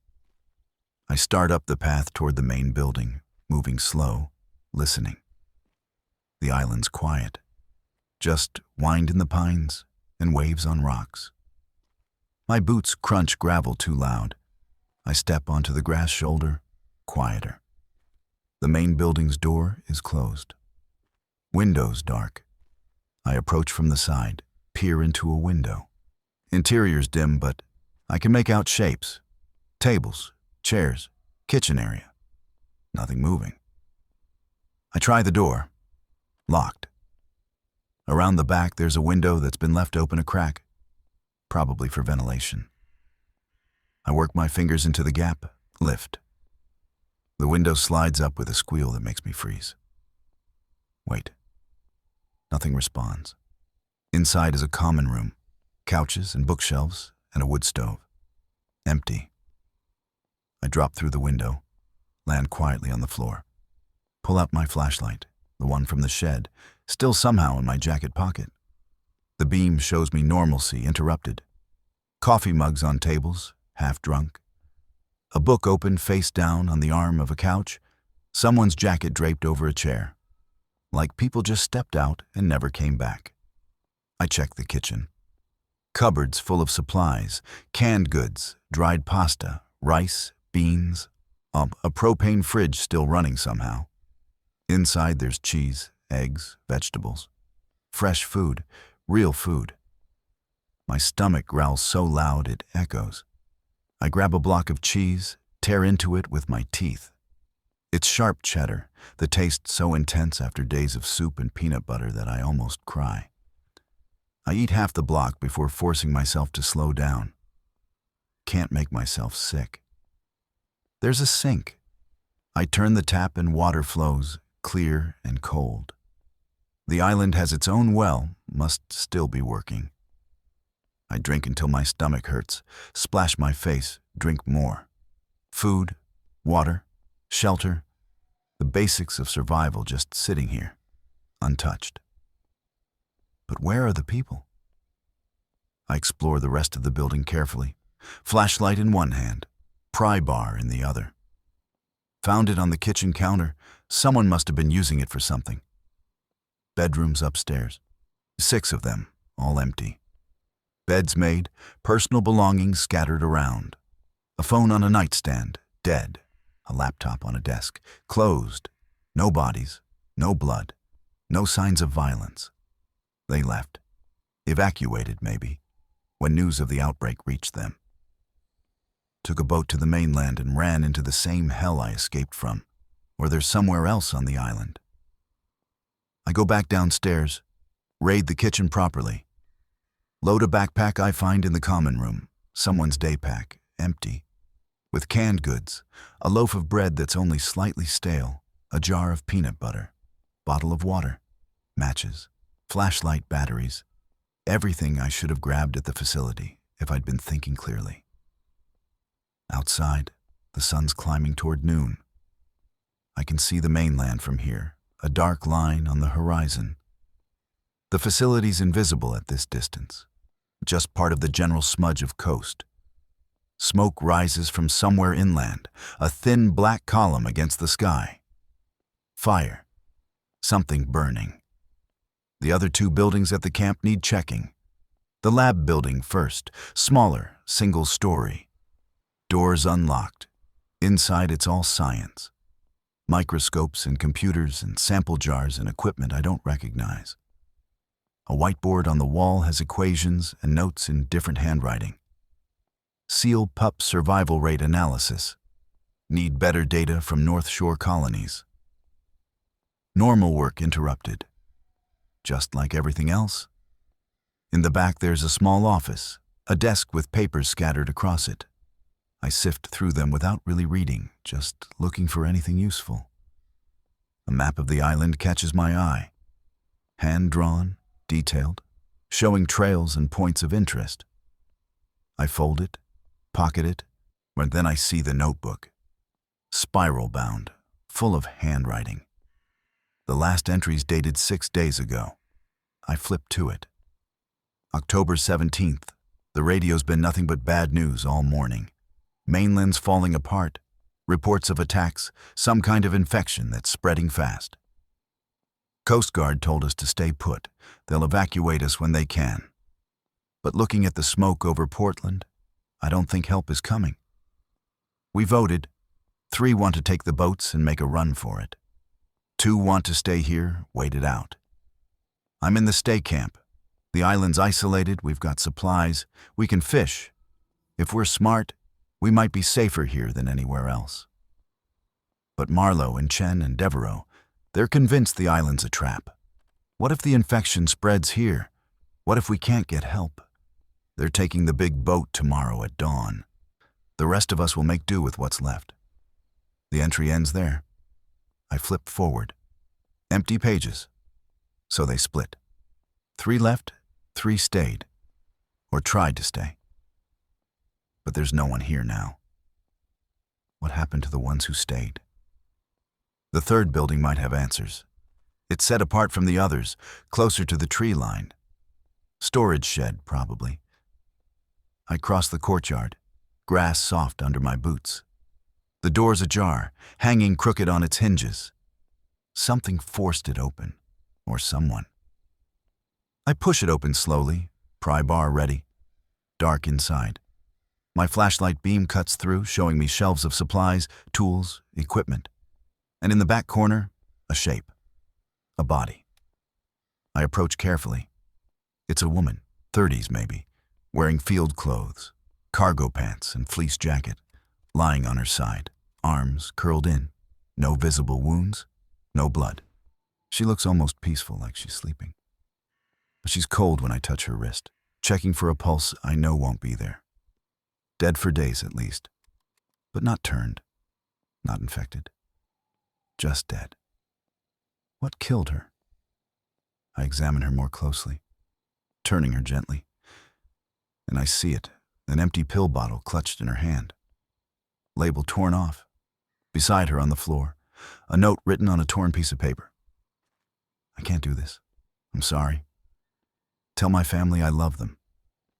I start up the path toward the main building, moving slow, listening. The island's quiet. Just wind in the pines and waves on rocks. My boots crunch gravel too loud. I step onto the grass shoulder, quieter. The main building's door is closed. Windows dark. I approach from the side, peer into a window. Interior's dim, but I can make out shapes. Tables, chairs, kitchen area. Nothing moving. I try the door. Locked. Around the back, there's a window that's been left open a crack. probably for ventilation. I work my fingers into the gap, lift. The window slides up with a squeal that makes me freeze. Wait. Nothing responds. Inside is a common room, couches and bookshelves and a wood stove. Empty. I drop through the window, land quietly on the floor, pull out my flashlight, the one from the shed, still somehow in my jacket pocket. The beam shows me normalcy interrupted. Coffee mugs on tables, half drunk. A book open face down on the arm of a couch, someone's jacket draped over a chair. Like people just stepped out and never came back. I check the kitchen. Cupboards full of supplies, canned goods, dried pasta, rice, beans, a propane fridge still running somehow. Inside there's cheese, eggs, vegetables. Fresh food, real food. My stomach growls so loud it echoes. I grab a block of cheese, tear into it with my teeth. It's sharp cheddar, the taste so intense after days of soup and peanut butter that I almost cry. I eat half the block before forcing myself to slow down. Can't make myself sick. There's a sink. I turn the tap and water flows, clear and cold. The island has its own well, must still be working. I drink until my stomach hurts, splash my face, drink more. Food, water, shelter, the basics of survival just sitting here, untouched. But where are the people? I explore the rest of the building carefully, flashlight in one hand, pry bar in the other. Found it on the kitchen counter, someone must have been using it for something. Bedrooms upstairs, 6 of them, all empty. Beds made, personal belongings scattered around. A phone on a nightstand, dead. A laptop on a desk, closed. No bodies, no blood, no signs of violence. They left. Evacuated, maybe, when news of the outbreak reached them. Took a boat to the mainland and ran into the same hell I escaped from, or there's somewhere else on the island. I go back downstairs, raid the kitchen properly. Load a backpack I find in the common room, someone's day pack, empty. With canned goods, a loaf of bread that's only slightly stale, a jar of peanut butter, bottle of water, matches, flashlight batteries, everything I should have grabbed at the facility if I'd been thinking clearly. Outside, the sun's climbing toward noon. I can see the mainland from here, a dark line on the horizon. The facility's invisible at this distance, just part of the general smudge of coast. Smoke rises from somewhere inland, a thin black column against the sky. Fire. Something burning. The other 2 buildings at the camp need checking. The lab building first, smaller, single story. Doors unlocked. Inside it's all science. Microscopes and computers and sample jars and equipment I don't recognize. A whiteboard on the wall has equations and notes in different handwriting. Seal pup survival rate analysis. Need better data from North Shore colonies. Normal work interrupted. Just like everything else. In the back there's a small office, a desk with papers scattered across it. I sift through them without really reading, just looking for anything useful. A map of the island catches my eye. Hand-drawn, detailed, showing trails and points of interest. I fold it, pocket it, when then I see the notebook. Spiral-bound, full of handwriting. The last entry's dated 6 days ago. I flip to it. October 17th. The radio's been nothing but bad news all morning. Mainland's falling apart. Reports of attacks, some kind of infection that's spreading fast. Coast Guard told us to stay put. They'll evacuate us when they can. But looking at the smoke over Portland, I don't think help is coming. We voted. 3 want to take the boats and make a run for it. 2 want to stay here, wait it out. I'm in the stay camp. The island's isolated, we've got supplies, we can fish. If we're smart, we might be safer here than anywhere else. But Marlowe and Chen and Devereaux, they're convinced the island's a trap. What if the infection spreads here? What if we can't get help? They're taking the big boat tomorrow at dawn. The rest of us will make do with what's left. The entry ends there. I flip forward. Empty pages. So they split. 3 left, 3 stayed. Or tried to stay. But there's no one here now. What happened to the ones who stayed? The third building might have answers. It's set apart from the others, closer to the tree line. Storage shed, probably. I cross the courtyard, grass soft under my boots. The door's ajar, hanging crooked on its hinges. Something forced it open, or someone. I push it open slowly, pry bar ready. Dark inside. My flashlight beam cuts through, showing me shelves of supplies, tools, equipment. And in the back corner, a shape. A body. I approach carefully. It's a woman, 30s maybe, wearing field clothes, cargo pants and fleece jacket, lying on her side, arms curled in, no visible wounds, no blood. She looks almost peaceful, like she's sleeping. But she's cold when I touch her wrist, checking for a pulse I know won't be there. Dead for days at least, but not turned, not infected, just dead. What killed her? I examine her more closely, turning her gently, and I see it, an empty pill bottle clutched in her hand. Label torn off. Beside her on the floor, a note written on a torn piece of paper. I can't do this. I'm sorry. Tell my family I love them.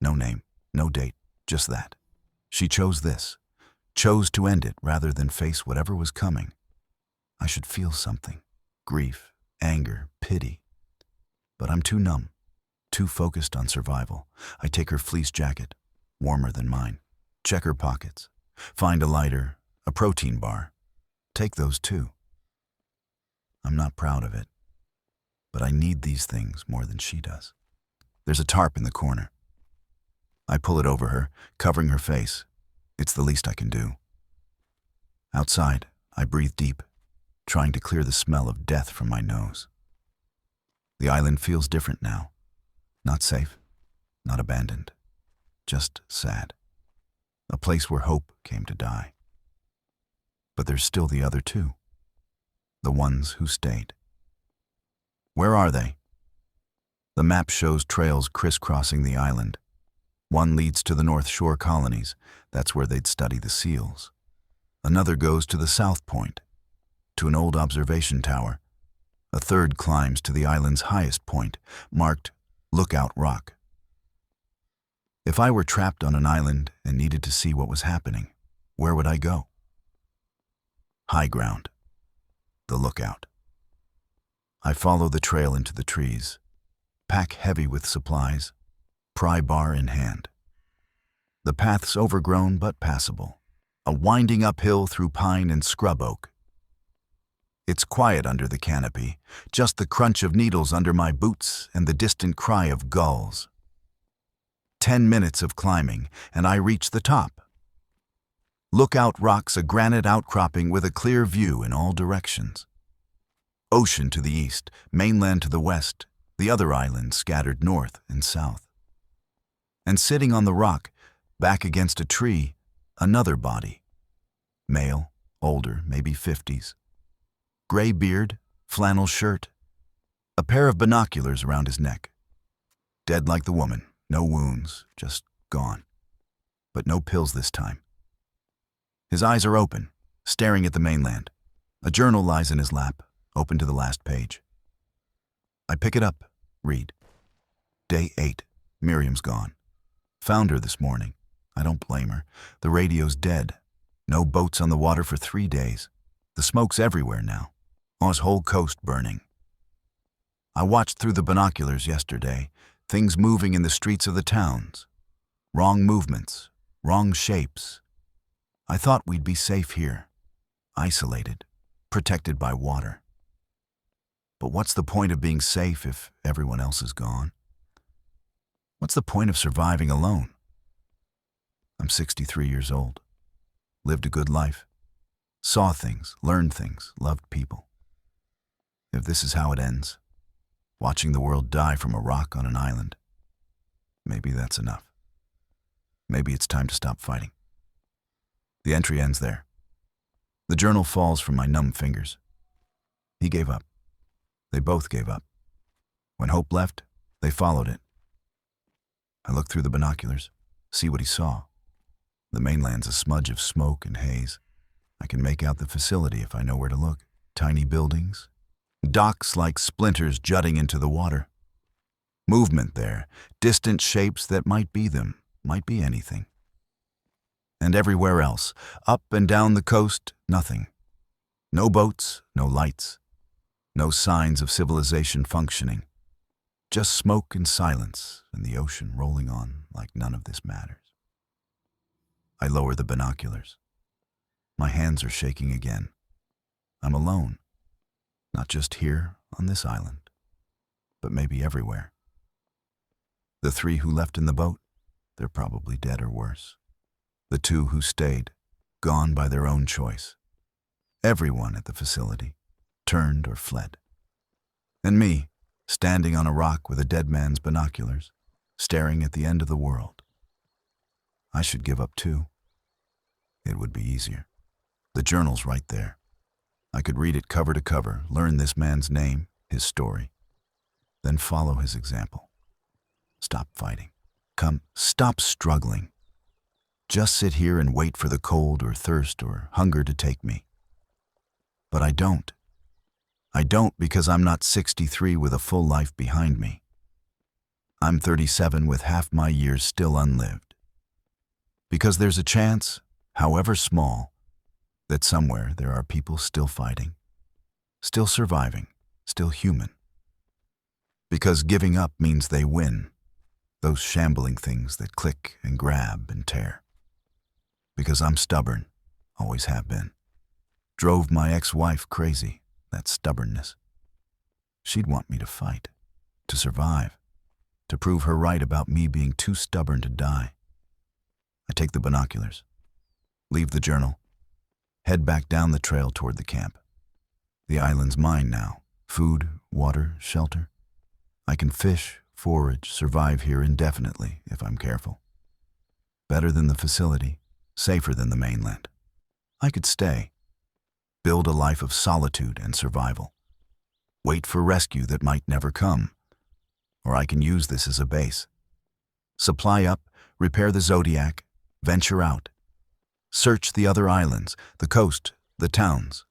No name, no date, just that. She chose this, chose to end it rather than face whatever was coming. I should feel something, grief, anger, pity. But I'm too numb, too focused on survival. I take her fleece jacket, warmer than mine, check her pockets, find a lighter, a protein bar. Take those too. I'm not proud of it, but I need these things more than she does. There's a tarp in the corner. I pull it over her, covering her face. It's the least I can do. Outside, I breathe deep, trying to clear the smell of death from my nose. The island feels different now. Not safe, not abandoned, just sad. A place where hope came to die. But there's still the other two, the ones who stayed. Where are they? The map shows trails crisscrossing the island. One leads to the North Shore colonies. That's where they'd study the seals. Another goes to the South Point, to an old observation tower. A third climbs to the island's highest point, marked Lookout Rock. If I were trapped on an island and needed to see what was happening, where would I go? High ground. The lookout. I follow the trail into the trees, pack heavy with supplies, pry bar in hand. The path's overgrown but passable, a winding uphill through pine and scrub oak. It's quiet under the canopy, just the crunch of needles under my boots and the distant cry of gulls. 10 minutes of climbing, and I reach the top. Lookout Rock's a granite outcropping with a clear view in all directions. Ocean to the east, mainland to the west, the other islands scattered north and south. And sitting on the rock, back against a tree, another body. Male, older, maybe 50s. Gray beard, flannel shirt, a pair of binoculars around his neck. Dead like the woman, no wounds, just gone. But no pills this time. His eyes are open, staring at the mainland. A journal lies in his lap, open to the last page. I pick it up, read. Day 8, Miriam's gone. Found her this morning. I don't blame her. The radio's dead. No boats on the water for 3 days. The smoke's everywhere now. Oz whole coast burning. I watched through the binoculars yesterday, things moving in the streets of the towns. Wrong movements, wrong shapes. I thought we'd be safe here, isolated, protected by water. But what's the point of being safe if everyone else is gone? What's the point of surviving alone? I'm 63 years old, lived a good life, saw things, learned things, loved people. If this is how it ends, watching the world die from a rock on an island, maybe that's enough. Maybe it's time to stop fighting. The entry ends there. The journal falls from my numb fingers. He gave up. They both gave up. When hope left, they followed it. I look through the binoculars, see what he saw. The mainland's a smudge of smoke and haze. I can make out the facility if I know where to look. Tiny buildings, docks like splinters jutting into the water. Movement there, distant shapes that might be them, might be anything. And everywhere else, up and down the coast, nothing. No boats, no lights, no signs of civilization functioning. Just smoke and silence, and the ocean rolling on like none of this matters. I lower the binoculars. My hands are shaking again. I'm alone. Not just here on this island, but maybe everywhere. The 3 who left in the boat, they're probably dead or worse. The 2 who stayed, gone by their own choice. Everyone at the facility, turned or fled. And me, standing on a rock with a dead man's binoculars, staring at the end of the world. I should give up too. It would be easier. The journal's right there. I could read it cover to cover, learn this man's name, his story, then follow his example. Stop fighting. Come, stop struggling. Just sit here and wait for the cold or thirst or hunger to take me. But I don't. I don't because I'm not 63 with a full life behind me. I'm 37 with half my years still unlived. Because there's a chance, however small, that somewhere there are people still fighting, still surviving, still human. Because giving up means they win, those shambling things that click and grab and tear. Because I'm stubborn, always have been. Drove my ex-wife crazy, that stubbornness. She'd want me to fight, to survive, to prove her right about me being too stubborn to die. I take the binoculars, leave the journal, head back down the trail toward the camp. The island's mine now. Food, water, shelter. I can fish, forage, survive here indefinitely if I'm careful. Better than the facility, safer than the mainland. I could stay, build a life of solitude and survival. Wait for rescue that might never come. Or I can use this as a base. Supply up, repair the Zodiac, venture out. Search the other islands, the coast, the towns.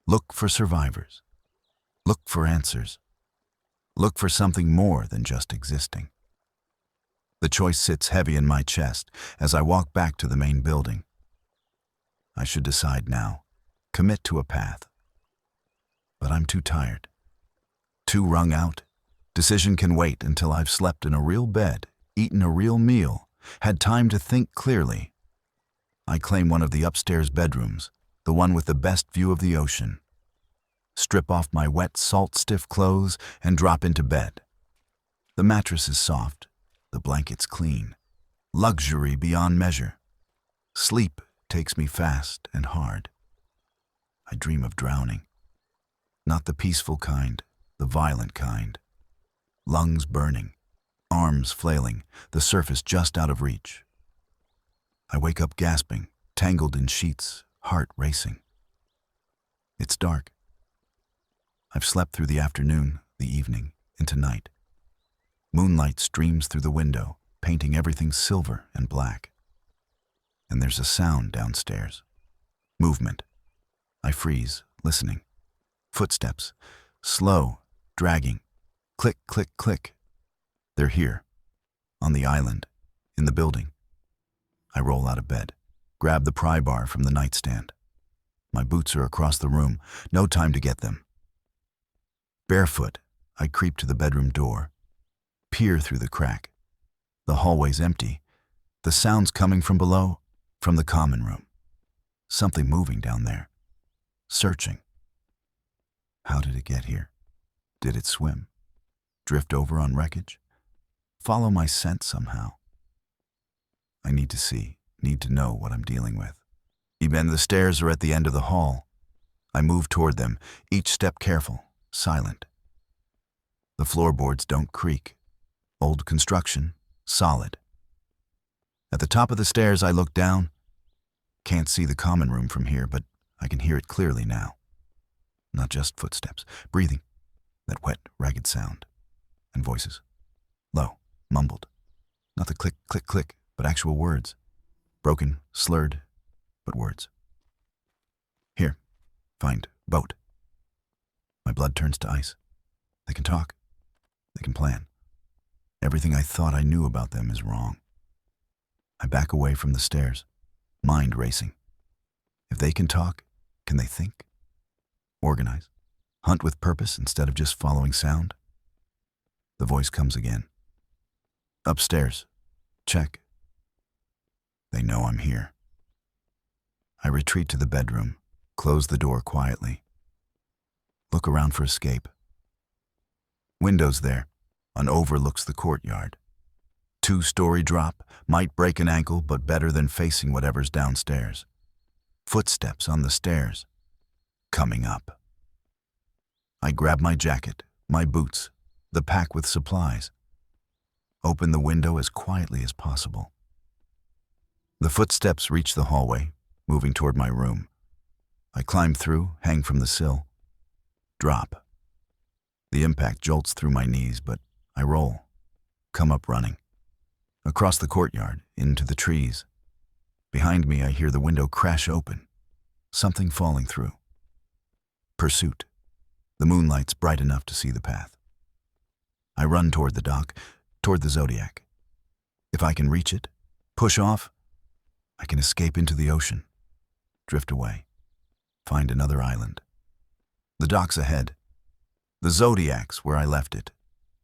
Look for survivors. Look for answers. Look for something more than just existing. The choice sits heavy in my chest as I walk back to the main building. I should decide now, commit to a path. But I'm too tired, too wrung out. Decision can wait until I've slept in a real bed, eaten a real meal, had time to think clearly. I claim one of the upstairs bedrooms, the one with the best view of the ocean. Strip off my wet, salt-stiff clothes and drop into bed. The mattress is soft, the blankets clean. Luxury beyond measure. Sleep takes me fast and hard. I dream of drowning. Not the peaceful kind, the violent kind. Lungs burning, arms flailing, the surface just out of reach. I wake up gasping, tangled in sheets, heart racing. It's dark. I've slept through the afternoon, the evening, into night. Moonlight streams through the window, painting everything silver and black. And there's a sound downstairs. Movement. I freeze, listening. Footsteps. Slow, dragging. Click, click, click. They're here. On the island. In the building. I roll out of bed. Grab the pry bar from the nightstand. My boots are across the room. No time to get them. Barefoot, I creep to the bedroom door. Peer through the crack. The hallway's empty. The sounds coming from below, from the common room. Something moving down there. Searching. How did it get here? Did it swim? Drift over on wreckage? Follow my scent somehow. I need to see, need to know what I'm dealing with. Even the stairs are at the end of the hall. I move toward them, each step careful, silent. The floorboards don't creak. Old construction, solid. At the top of the stairs, I look down. Can't see the common room from here, but I can hear it clearly now. Not just footsteps, breathing, that wet, ragged sound, and voices. Low, mumbled. Not the click, click, click, but actual words. Broken, slurred, but words. Here, find boat. My blood turns to ice. They can talk. They can plan. Everything I thought I knew about them is wrong. I back away from the stairs, mind racing. If they can talk, can they think? Organize? Hunt with purpose instead of just following sound? The voice comes again. Upstairs. Check. They know I'm here. I retreat to the bedroom, close the door quietly. Look around for escape. Windows there. An overlooks the courtyard. 2-story drop, might break an ankle, but better than facing whatever's downstairs. Footsteps on the stairs. Coming up. I grab my jacket, my boots, the pack with supplies. Open the window as quietly as possible. The footsteps reach the hallway, moving toward my room. I climb through, hang from the sill. Drop. The impact jolts through my knees, but I roll. Come up running. Across the courtyard, into the trees. Behind me, I hear the window crash open. Something falling through. Pursuit. The moonlight's bright enough to see the path. I run toward the dock, toward the Zodiac. If I can reach it, push off, I can escape into the ocean, drift away, find another island. The dock's ahead. The Zodiac's where I left it,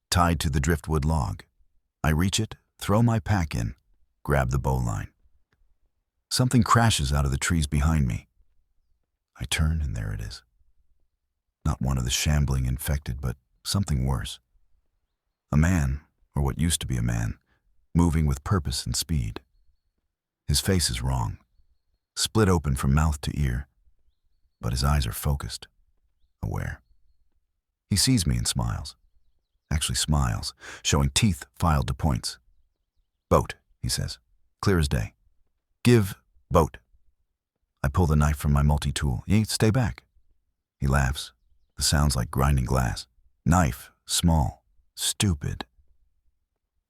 tied to the driftwood log. I reach it, throw my pack in, grab the bowline. Something crashes out of the trees behind me. I turn and there it is. Not one of the shambling infected, but something worse. A man, or what used to be a man, moving with purpose and speed. His face is wrong, split open from mouth to ear, but his eyes are focused, aware. He sees me and smiles. Actually smiles, showing teeth filed to points. Boat, he says, clear as day. Give boat. I pull the knife from my multi-tool. Stay back. He laughs. The sound's like grinding glass. Knife, small, stupid.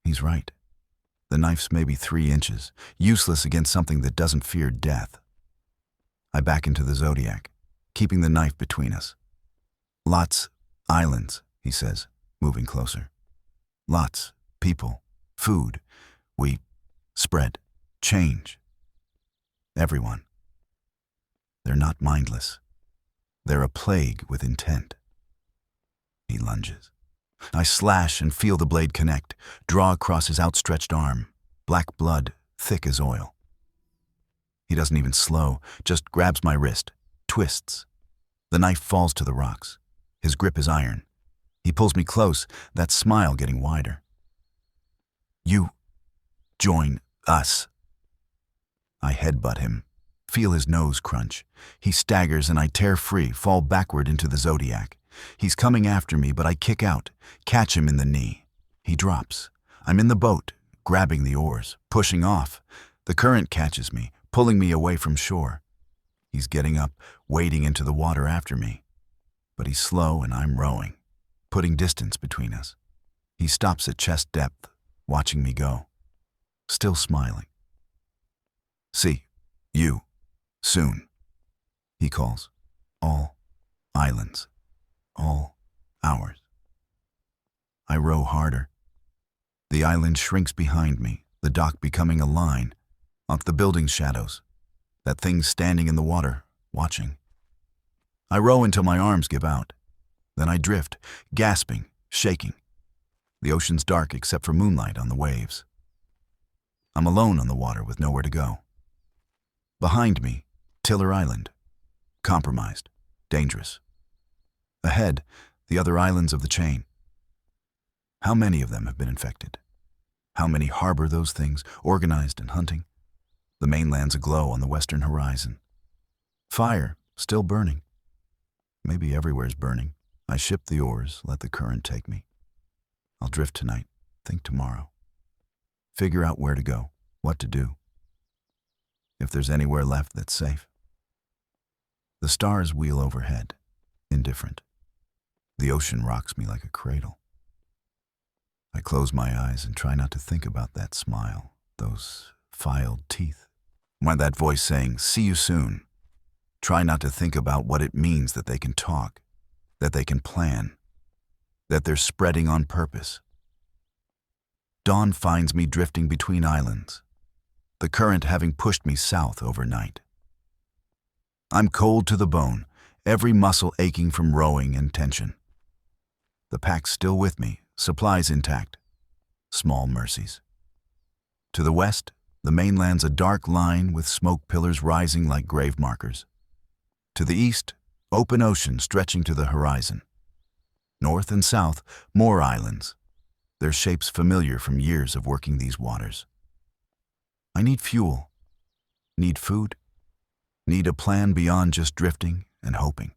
He's right. The knife's maybe 3 inches, useless against something that doesn't fear death. I back into the Zodiac, keeping the knife between us. Lots, islands, he says, moving closer. Lots, people, food. We spread, change. Everyone. They're not mindless. They're a plague with intent. He lunges. I slash and feel the blade connect, draw across his outstretched arm, black blood, thick as oil. He doesn't even slow, just grabs my wrist, twists. The knife falls to the rocks. His grip is iron. He pulls me close, that smile getting wider. You join us. I headbutt him, feel his nose crunch. He staggers and I tear free, fall backward into the Zodiac. He's coming after me, but I kick out, catch him in the knee. He drops. I'm in the boat, grabbing the oars, pushing off. The current catches me, pulling me away from shore. He's getting up, wading into the water after me. But he's slow and I'm rowing, putting distance between us. He stops at chest depth, watching me go, still smiling. See you soon, he calls. All islands, all ours. I row harder. The island shrinks behind me, the dock becoming a line, off the building's shadows, that thing standing in the water, watching. I row until my arms give out. Then I drift, gasping, shaking. The ocean's dark except for moonlight on the waves. I'm alone on the water with nowhere to go. Behind me, Tiller Island. Compromised, dangerous. Ahead, the other islands of the chain. How many of them have been infected? How many harbor those things, organized and hunting? The mainland's aglow on the western horizon. Fire, still burning. Maybe everywhere's burning. I ship the oars, let the current take me. I'll drift tonight, think tomorrow. Figure out where to go. What to do? If there's anywhere left that's safe. The stars wheel overhead, indifferent. The ocean rocks me like a cradle. I close my eyes and try not to think about that smile, those filed teeth. That voice saying, "See you soon." Try not to think about what it means that they can talk, that they can plan, that they're spreading on purpose. Dawn finds me drifting between islands, the current having pushed me south overnight. I'm cold to the bone, every muscle aching from rowing and tension. The pack's still with me, supplies intact. Small mercies. To the west, the mainland's a dark line with smoke pillars rising like grave markers. To the east, open ocean stretching to the horizon. North and south, more islands, their shapes familiar from years of working these waters. I need fuel, need food, need a plan beyond just drifting and hoping.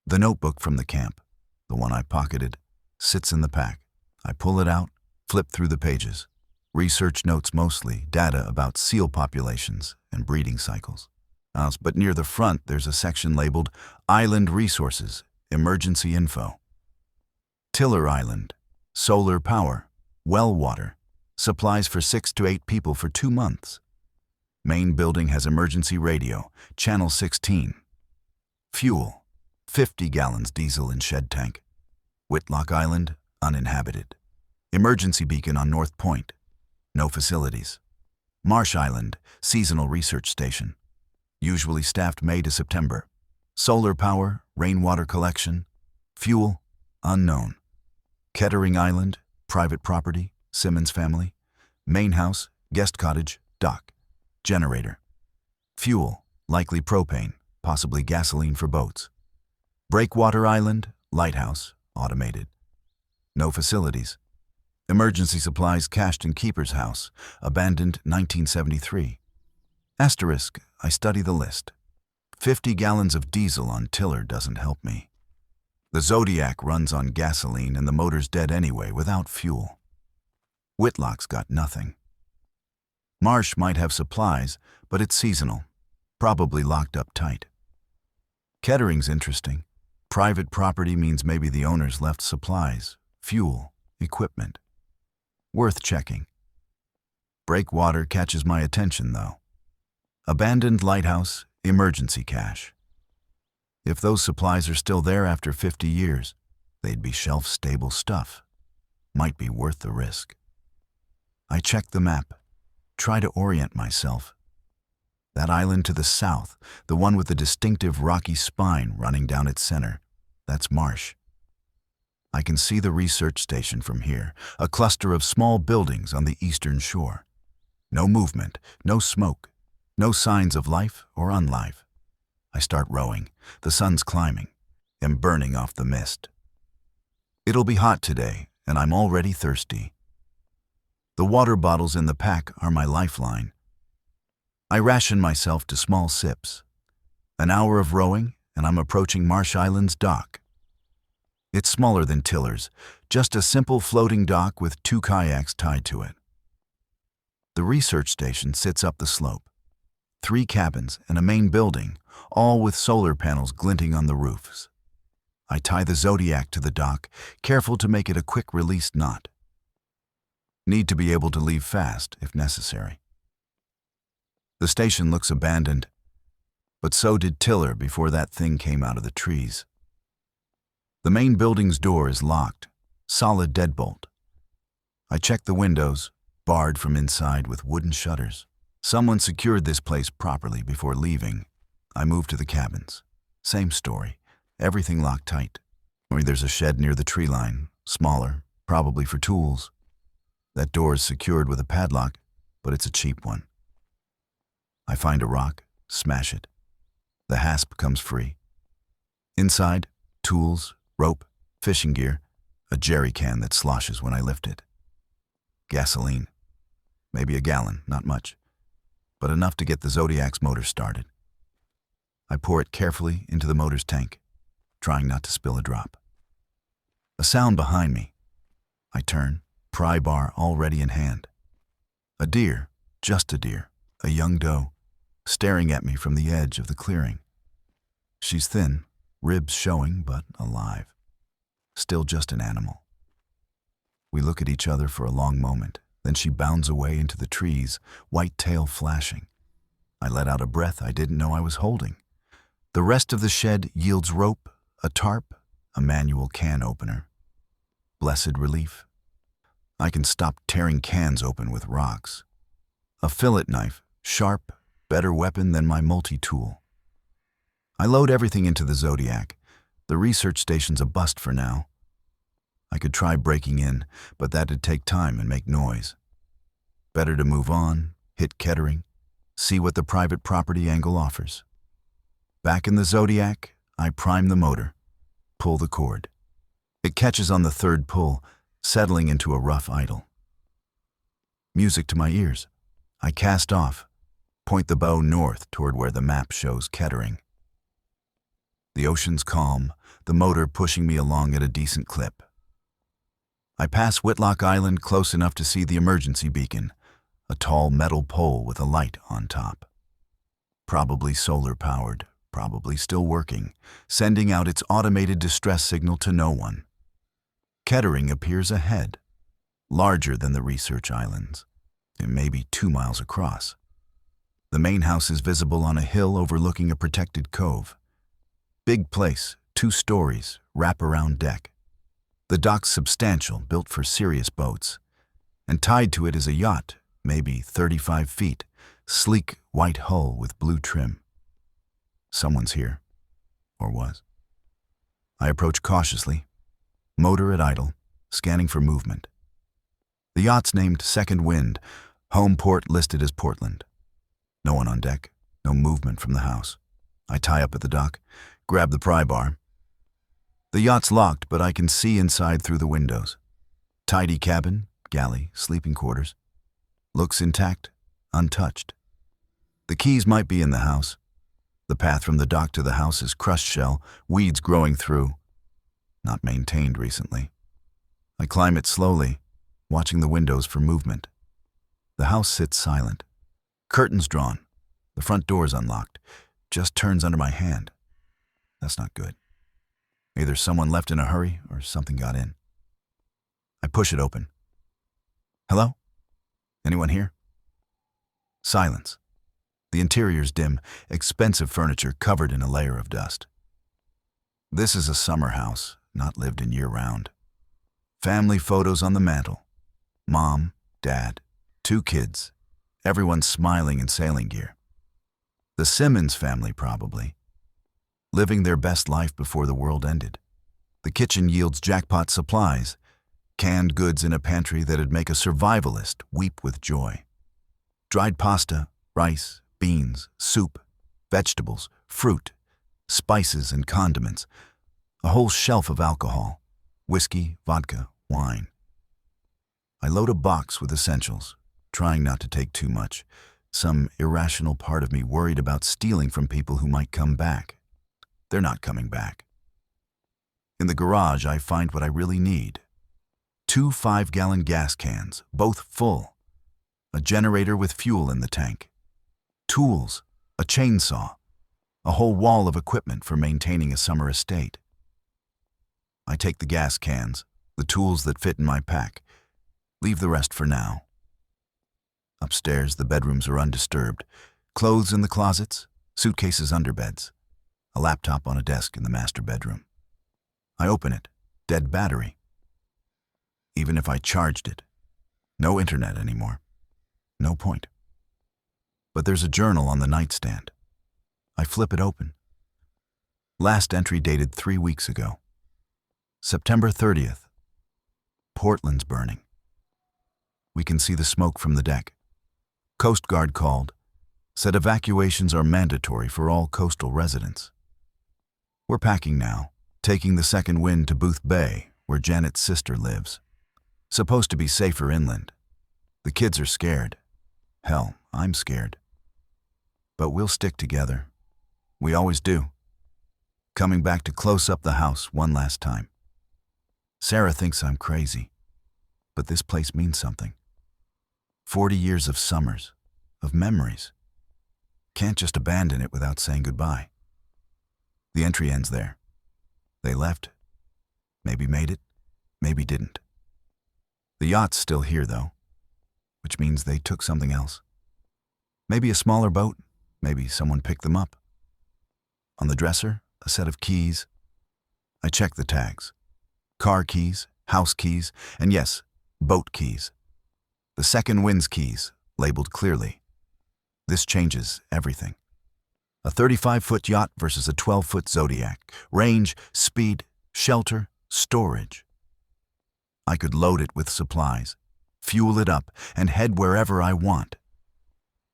The notebook from the camp, the one I pocketed, sits in the pack. I pull it out, flip through the pages. Research notes mostly, data about seal populations and breeding cycles. But near the front, there's a section labeled Island Resources, Emergency Info. Tiller Island, solar power, well water, supplies for 6 to 8 people for 2 months. Main building has emergency radio, channel 16. Fuel, 50 gallons diesel in shed tank. Whitlock Island, uninhabited. Emergency beacon on North Point, no facilities. Marsh Island, seasonal research station. Usually staffed May to September. Solar power, rainwater collection. Fuel, unknown. Kettering Island, private property, Simmons family. Main house, guest cottage, dock. Generator. Fuel, likely propane, possibly gasoline for boats. Breakwater Island, lighthouse, automated. No facilities. Emergency supplies cached in keeper's house, abandoned 1973. Asterisk, I study the list. 50 gallons of diesel on tiller doesn't help me. The Zodiac runs on gasoline and the motor's dead anyway without fuel. Whitlock's got nothing. Marsh might have supplies, but it's seasonal, probably locked up tight. Kettering's interesting. Private property means maybe the owners left supplies, fuel, equipment. Worth checking. Breakwater catches my attention, though. Abandoned lighthouse, emergency cache. If those supplies are still there after 50 years, they'd be shelf-stable stuff. Might be worth the risk. I check the map, try to orient myself. That island to the south, the one with the distinctive rocky spine running down its center, that's Marsh. I can see the research station from here, a cluster of small buildings on the eastern shore. No movement, no smoke, no signs of life or unlife. I start rowing. The sun's climbing. Am burning off the mist. It'll be hot today, and I'm already thirsty. The water bottles in the pack are my lifeline. I ration myself to small sips. An hour of rowing, and I'm approaching Marsh Island's dock. It's smaller than Tiller's, just a simple floating dock with 2 kayaks tied to it. The research station sits up the slope. 3 cabins and a main building, all with solar panels glinting on the roofs. I tie the Zodiac to the dock, careful to make it a quick release knot. Need to be able to leave fast if necessary. The station looks abandoned, but so did Tiller before that thing came out of the trees. The main building's door is locked, solid deadbolt. I check the windows, barred from inside with wooden shutters. Someone secured this place properly before leaving. I move to the cabins. Same story, everything locked tight. There's a shed near the tree line, smaller, probably for tools. That door is secured with a padlock, but it's a cheap one. I find a rock, smash it. The hasp comes free. Inside, tools, rope, fishing gear, a jerry can that sloshes when I lift it. Gasoline. Maybe a gallon, not much, but enough to get the Zodiac's motor started. I pour it carefully into the motor's tank, trying not to spill a drop. A sound behind me. I turn, pry bar already in hand. A deer, Just a deer, a young doe, staring at me from the edge of the clearing. She's thin, ribs showing, but alive. Still just an animal. We look at each other for a long moment, then she bounds away into the trees, white tail flashing. I let out a breath I didn't know I was holding. The rest of the shed yields rope, a tarp, a manual can opener. Blessed relief. I can stop tearing cans open with rocks. A fillet knife, sharp, better weapon than my multi-tool. I load everything into the Zodiac. The research station's a bust for now. I could try breaking in, but that'd take time and make noise. Better to move on, hit Kettering, see what the private property angle offers. Back in the Zodiac, I prime the motor, pull the cord. It catches on the third pull, settling into a rough idle. Music to my ears. I cast off, point the bow north toward where the map shows Kettering. The ocean's calm, the motor pushing me along at a decent clip. I pass Whitlock Island close enough to see the emergency beacon, a tall metal pole with a light on top. Probably solar-powered, probably still working, sending out its automated distress signal to no one. Kettering appears ahead, larger than the research islands, and maybe 2 miles across. The main house is visible on a hill overlooking a protected cove. Big place, 2 stories, wrap-around deck. The dock's substantial, built for serious boats, and tied to it is a yacht, maybe 35 feet, sleek white hull with blue trim. Someone's here, or was. I approach cautiously, motor at idle, scanning for movement. The yacht's named Second Wind, home port listed as Portland. No one on deck, no movement from the house. I tie up at the dock, grab the pry bar. The yacht's locked, but I can see inside through the windows. Tidy cabin, galley, sleeping quarters. Looks intact, untouched. The keys might be in the house. The path from the dock to the house is crushed shell, weeds growing through. Not maintained recently. I climb it slowly, watching the windows for movement. The house sits silent. Curtains drawn. The front door's unlocked. Just turns under my hand. That's not good. Either someone left in a hurry or something got in. I push it open. Hello? Anyone here? Silence. The interior's dim, expensive furniture covered in a layer of dust. This is a summer house, not lived in year-round. Family photos on the mantel. Mom, Dad, 2 kids. Everyone smiling in sailing gear. The Simmons family, probably. Living their best life before the world ended. The kitchen yields jackpot supplies, canned goods in a pantry that'd make a survivalist weep with joy. Dried pasta, rice, beans, soup, vegetables, fruit, spices and condiments. A whole shelf of alcohol, whiskey, vodka, wine. I load a box with essentials, trying not to take too much. Some irrational part of me worried about stealing from people who might come back. They're not coming back. In the garage, I find what I really need. 2 5-gallon gas cans, both full. A generator with fuel in the tank. Tools, a chainsaw, a whole wall of equipment for maintaining a summer estate. I take the gas cans, the tools that fit in my pack, leave the rest for now. Upstairs, the bedrooms are undisturbed. Clothes in the closets, suitcases under beds. A laptop on a desk in the master bedroom. I open it, dead battery. Even if I charged it, no internet anymore. No point. But there's a journal on the nightstand. I flip it open. Last entry dated 3 weeks ago. September 30th. Portland's burning. We can see the smoke from the deck. Coast Guard called, said evacuations are mandatory for all coastal residents. We're packing now, taking the Second Wind to Booth Bay, where Janet's sister lives. Supposed to be safer inland. The kids are scared. Hell, I'm scared. But we'll stick together. We always do. Coming back to close up the house one last time. Sarah thinks I'm crazy, but this place means something. 40 years of summers, of memories. Can't just abandon it without saying goodbye. The entry ends there. They left. Maybe made it, maybe didn't. The yacht's still here, though, which means they took something else. Maybe a smaller boat, maybe someone picked them up. On the dresser, a set of keys. I checked the tags. Car keys, house keys, and yes, boat keys. The second wind's keys, labeled clearly. This changes everything. A 35-foot yacht versus a 12-foot Zodiac. Range, speed, shelter, storage. I could load it with supplies, fuel it up, and head wherever I want.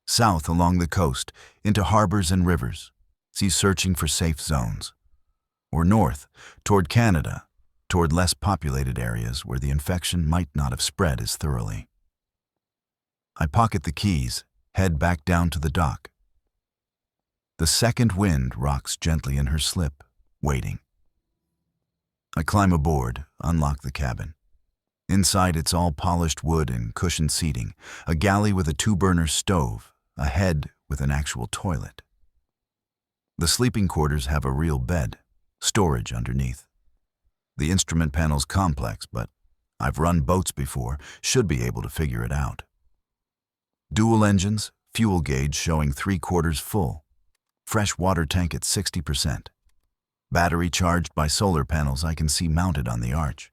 South along the coast, into harbors and rivers, searching for safe zones. Or north, toward Canada, toward less populated areas where the infection might not have spread as thoroughly. I pocket the keys, head back down to the dock. The second wind rocks gently in her slip, waiting. I climb aboard, unlock the cabin. Inside, it's all polished wood and cushioned seating, a galley with a 2-burner stove, a head with an actual toilet. The sleeping quarters have a real bed, storage underneath. The instrument panel's complex, but I've run boats before, should be able to figure it out. Dual engines, fuel gauge showing 3/4 full. Fresh water tank at 60%. Battery charged by solar panels I can see mounted on the arch.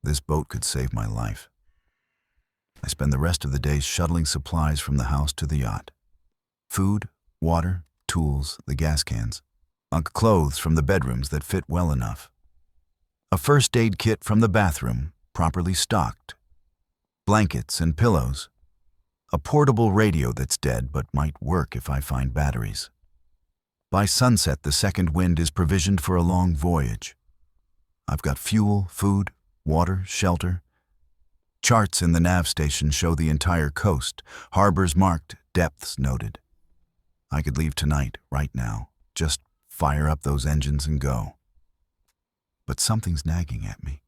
This boat could save my life. I spend the rest of the day shuttling supplies from the house to the yacht. Food, water, tools, the gas cans. Clothes from the bedrooms that fit well enough. A first aid kit from the bathroom, properly stocked. Blankets and pillows. A portable radio that's dead but might work if I find batteries. By sunset, the second wind is provisioned for a long voyage. I've got fuel, food, water, shelter. Charts in the nav station show the entire coast, harbors marked, depths noted. I could leave tonight, right now, just fire up those engines and go. But something's nagging at me.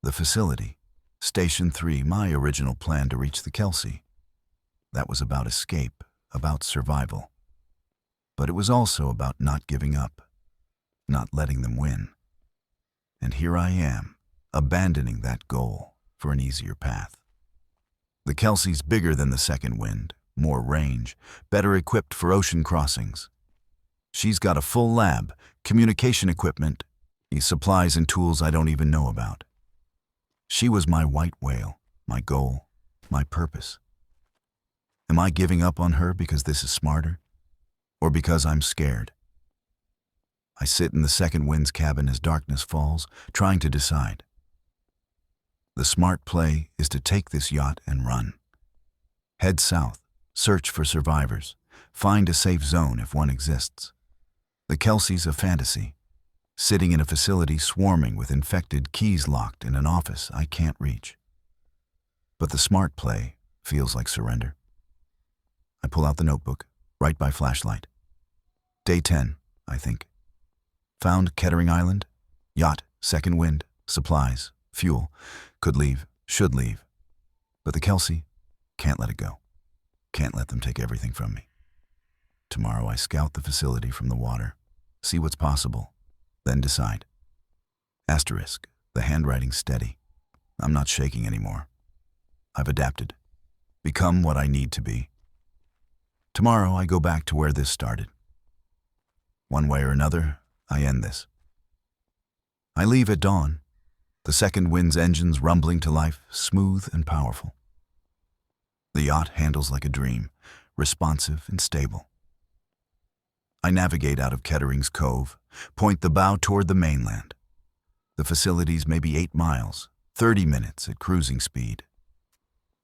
The facility, Station 3, my original plan to reach the Kelsey. That was about escape, about survival. But it was also about not giving up, not letting them win. And here I am, abandoning that goal for an easier path. The Kelsey's bigger than the second wind, more range, better equipped for ocean crossings. She's got a full lab, communication equipment, supplies and tools I don't even know about. She was my white whale, my goal, my purpose. Am I giving up on her because this is smarter? Or because I'm scared? I sit in the second wind's cabin as darkness falls, trying to decide. The smart play is to take this yacht and run. Head south, search for survivors, find a safe zone if one exists. The Kelsey's a fantasy, sitting in a facility swarming with infected, keys locked in an office I can't reach. But the smart play feels like surrender. I pull out the notebook, write by flashlight. Day 10, I think. Found Kettering Island, yacht, second wind, supplies, fuel. Could leave, should leave. But the Kelsey, can't let it go. Can't let them take everything from me. Tomorrow I scout the facility from the water, see what's possible, then decide. Asterisk, the handwriting's steady. I'm not shaking anymore. I've adapted, become what I need to be. Tomorrow I go back to where this started. One way or another, I end this. I leave at dawn, the second wind's engines rumbling to life, smooth and powerful. The yacht handles like a dream, responsive and stable. I navigate out of Kettering's Cove, point the bow toward the mainland. The facility's maybe 8 miles, 30 minutes at cruising speed.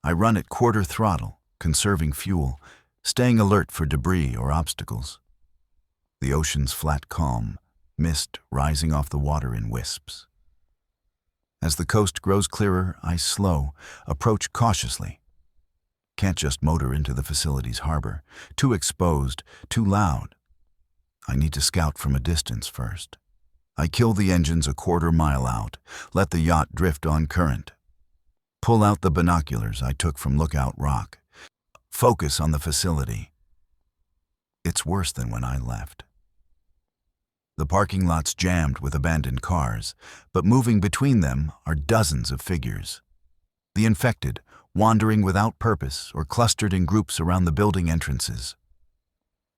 I run at quarter throttle, conserving fuel, staying alert for debris or obstacles. The ocean's flat calm, mist rising off the water in wisps. As the coast grows clearer, I slow, approach cautiously. Can't just motor into the facility's harbor. Too exposed, too loud. I need to scout from a distance first. I kill the engines a quarter mile out, let the yacht drift on current. Pull out the binoculars I took from Lookout Rock. focus on the facility. It's worse than when I left. The parking lot's jammed with abandoned cars, but moving between them are dozens of figures. The infected, wandering without purpose or clustered in groups around the building entrances.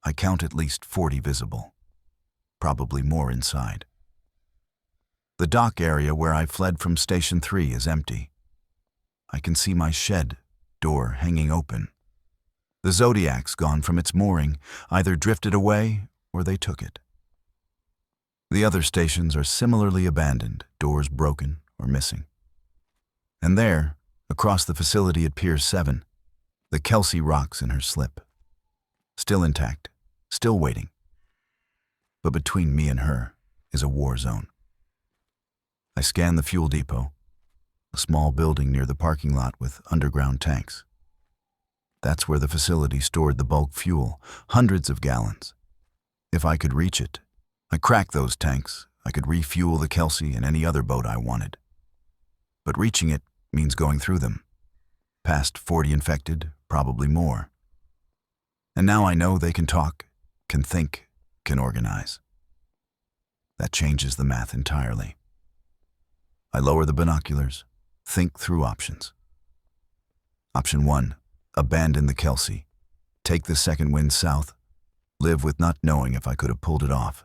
I count at least 40 visible, probably more inside. The dock area where I fled from Station 3 is empty. I can see my shed door hanging open. The Zodiac's gone from its mooring, either drifted away or they took it. The other stations are similarly abandoned, doors broken or missing. And there, across the facility at Pier 7, the Kelsey rocks in her slip. Still intact, still waiting. But between me and her is a war zone. I scan the fuel depot, a small building near the parking lot with underground tanks. That's where the facility stored the bulk fuel, hundreds of gallons. If I could reach it, I'd crack those tanks. I could refuel the Kelsey and any other boat I wanted. But reaching it means going through them. Past 40 infected, probably more. And now I know they can talk, can think, can organize. That changes the math entirely. I lower the binoculars, think through options. Option 1, abandon the Kelsey, take the second wind south, live with not knowing if I could have pulled it off.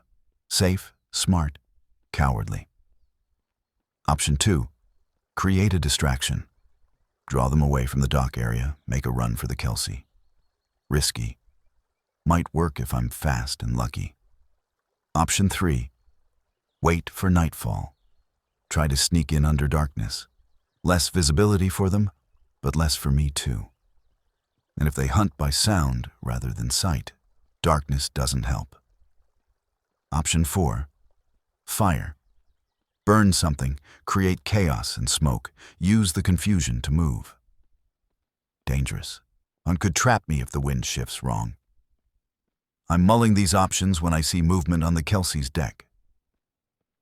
Safe, smart, cowardly. Option 2, create a distraction. Draw them away from the dock area, make a run for the Kelsey. Risky. Might work if I'm fast and lucky. Option 3, wait for nightfall. Try to sneak in under darkness. Less visibility for them, but less for me too. And if they hunt by sound rather than sight, darkness doesn't help. Option 4, fire. Burn something, create chaos and smoke, use the confusion to move. Dangerous. One could trap me if the wind shifts wrong. I'm mulling these options when I see movement on the Kelsey's deck.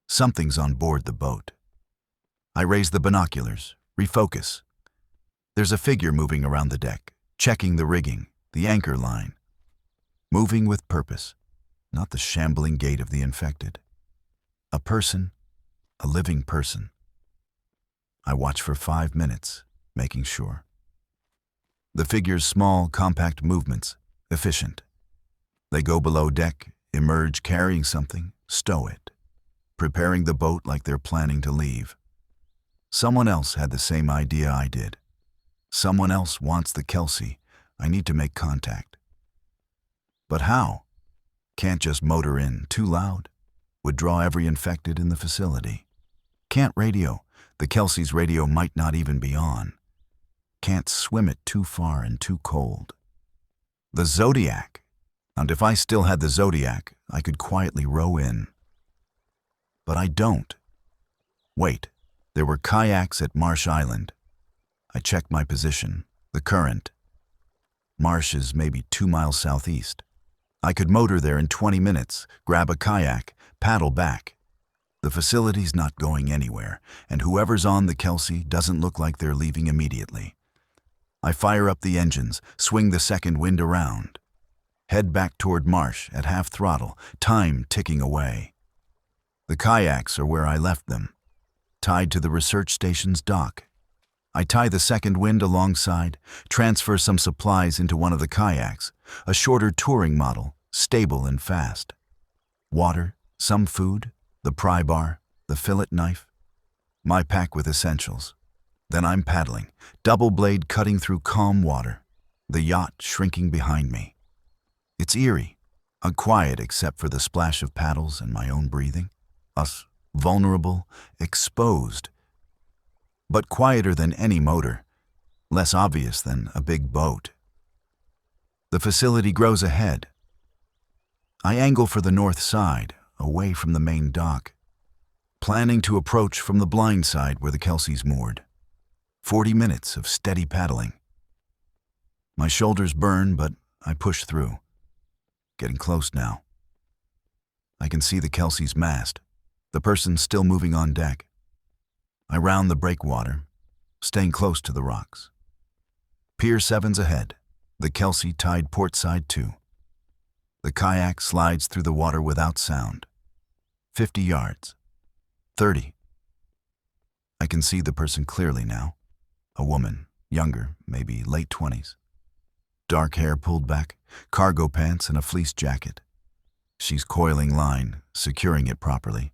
Something's on board the boat. I raise the binoculars, refocus. There's a figure moving around the deck, checking the rigging, the anchor line. Moving with purpose, not the shambling gait of the infected. A person, a living person. I watch for 5 minutes, making sure. The figure's small, compact movements, efficient. They go below deck, emerge carrying something, stow it, preparing the boat like they're planning to leave. Someone else had the same idea I did. Someone else wants the Kelsey. I need to make contact. But how? Can't just motor in, too loud. Would draw every infected in the facility. Can't radio. The Kelsey's radio might not even be on. Can't swim it too far and too cold. The Zodiac. And if I still had the Zodiac, I could quietly row in. But I don't. Wait, there were kayaks at Marsh Island. I checked my position, the current. Marsh is maybe 2 miles southeast. I could motor there in 20 minutes, grab a kayak, paddle back. The facility's not going anywhere, and whoever's on the Kelsey doesn't look like they're leaving immediately. I fire up the engines, swing the second wind around. Head back toward Marsh at half throttle, time ticking away. The kayaks are where I left them, tied to the research station's dock. I tie the second wind alongside, transfer some supplies into one of the kayaks, a shorter touring model, stable and fast. Water, some food, the pry bar, the fillet knife. My pack with essentials. Then I'm paddling, double blade cutting through calm water, the yacht shrinking behind me. It's eerie, quiet except for the splash of paddles and my own breathing. Us, vulnerable, exposed. But quieter than any motor, less obvious than a big boat. The facility grows ahead. I angle for the north side, away from the main dock, planning to approach from the blind side where the Kelsey's moored. 40 minutes of steady paddling. My shoulders burn, but I push through. Getting close now. I can see the Kelsey's mast, the person still moving on deck. I round the breakwater, staying close to the rocks. Pier 7's ahead, The Kelsey tied portside too. The kayak slides through the water without sound. 50 yards. 30. I can see the person clearly now. A woman, younger, maybe late 20s. Dark hair pulled back, cargo pants and a fleece jacket. She's coiling line, securing it properly.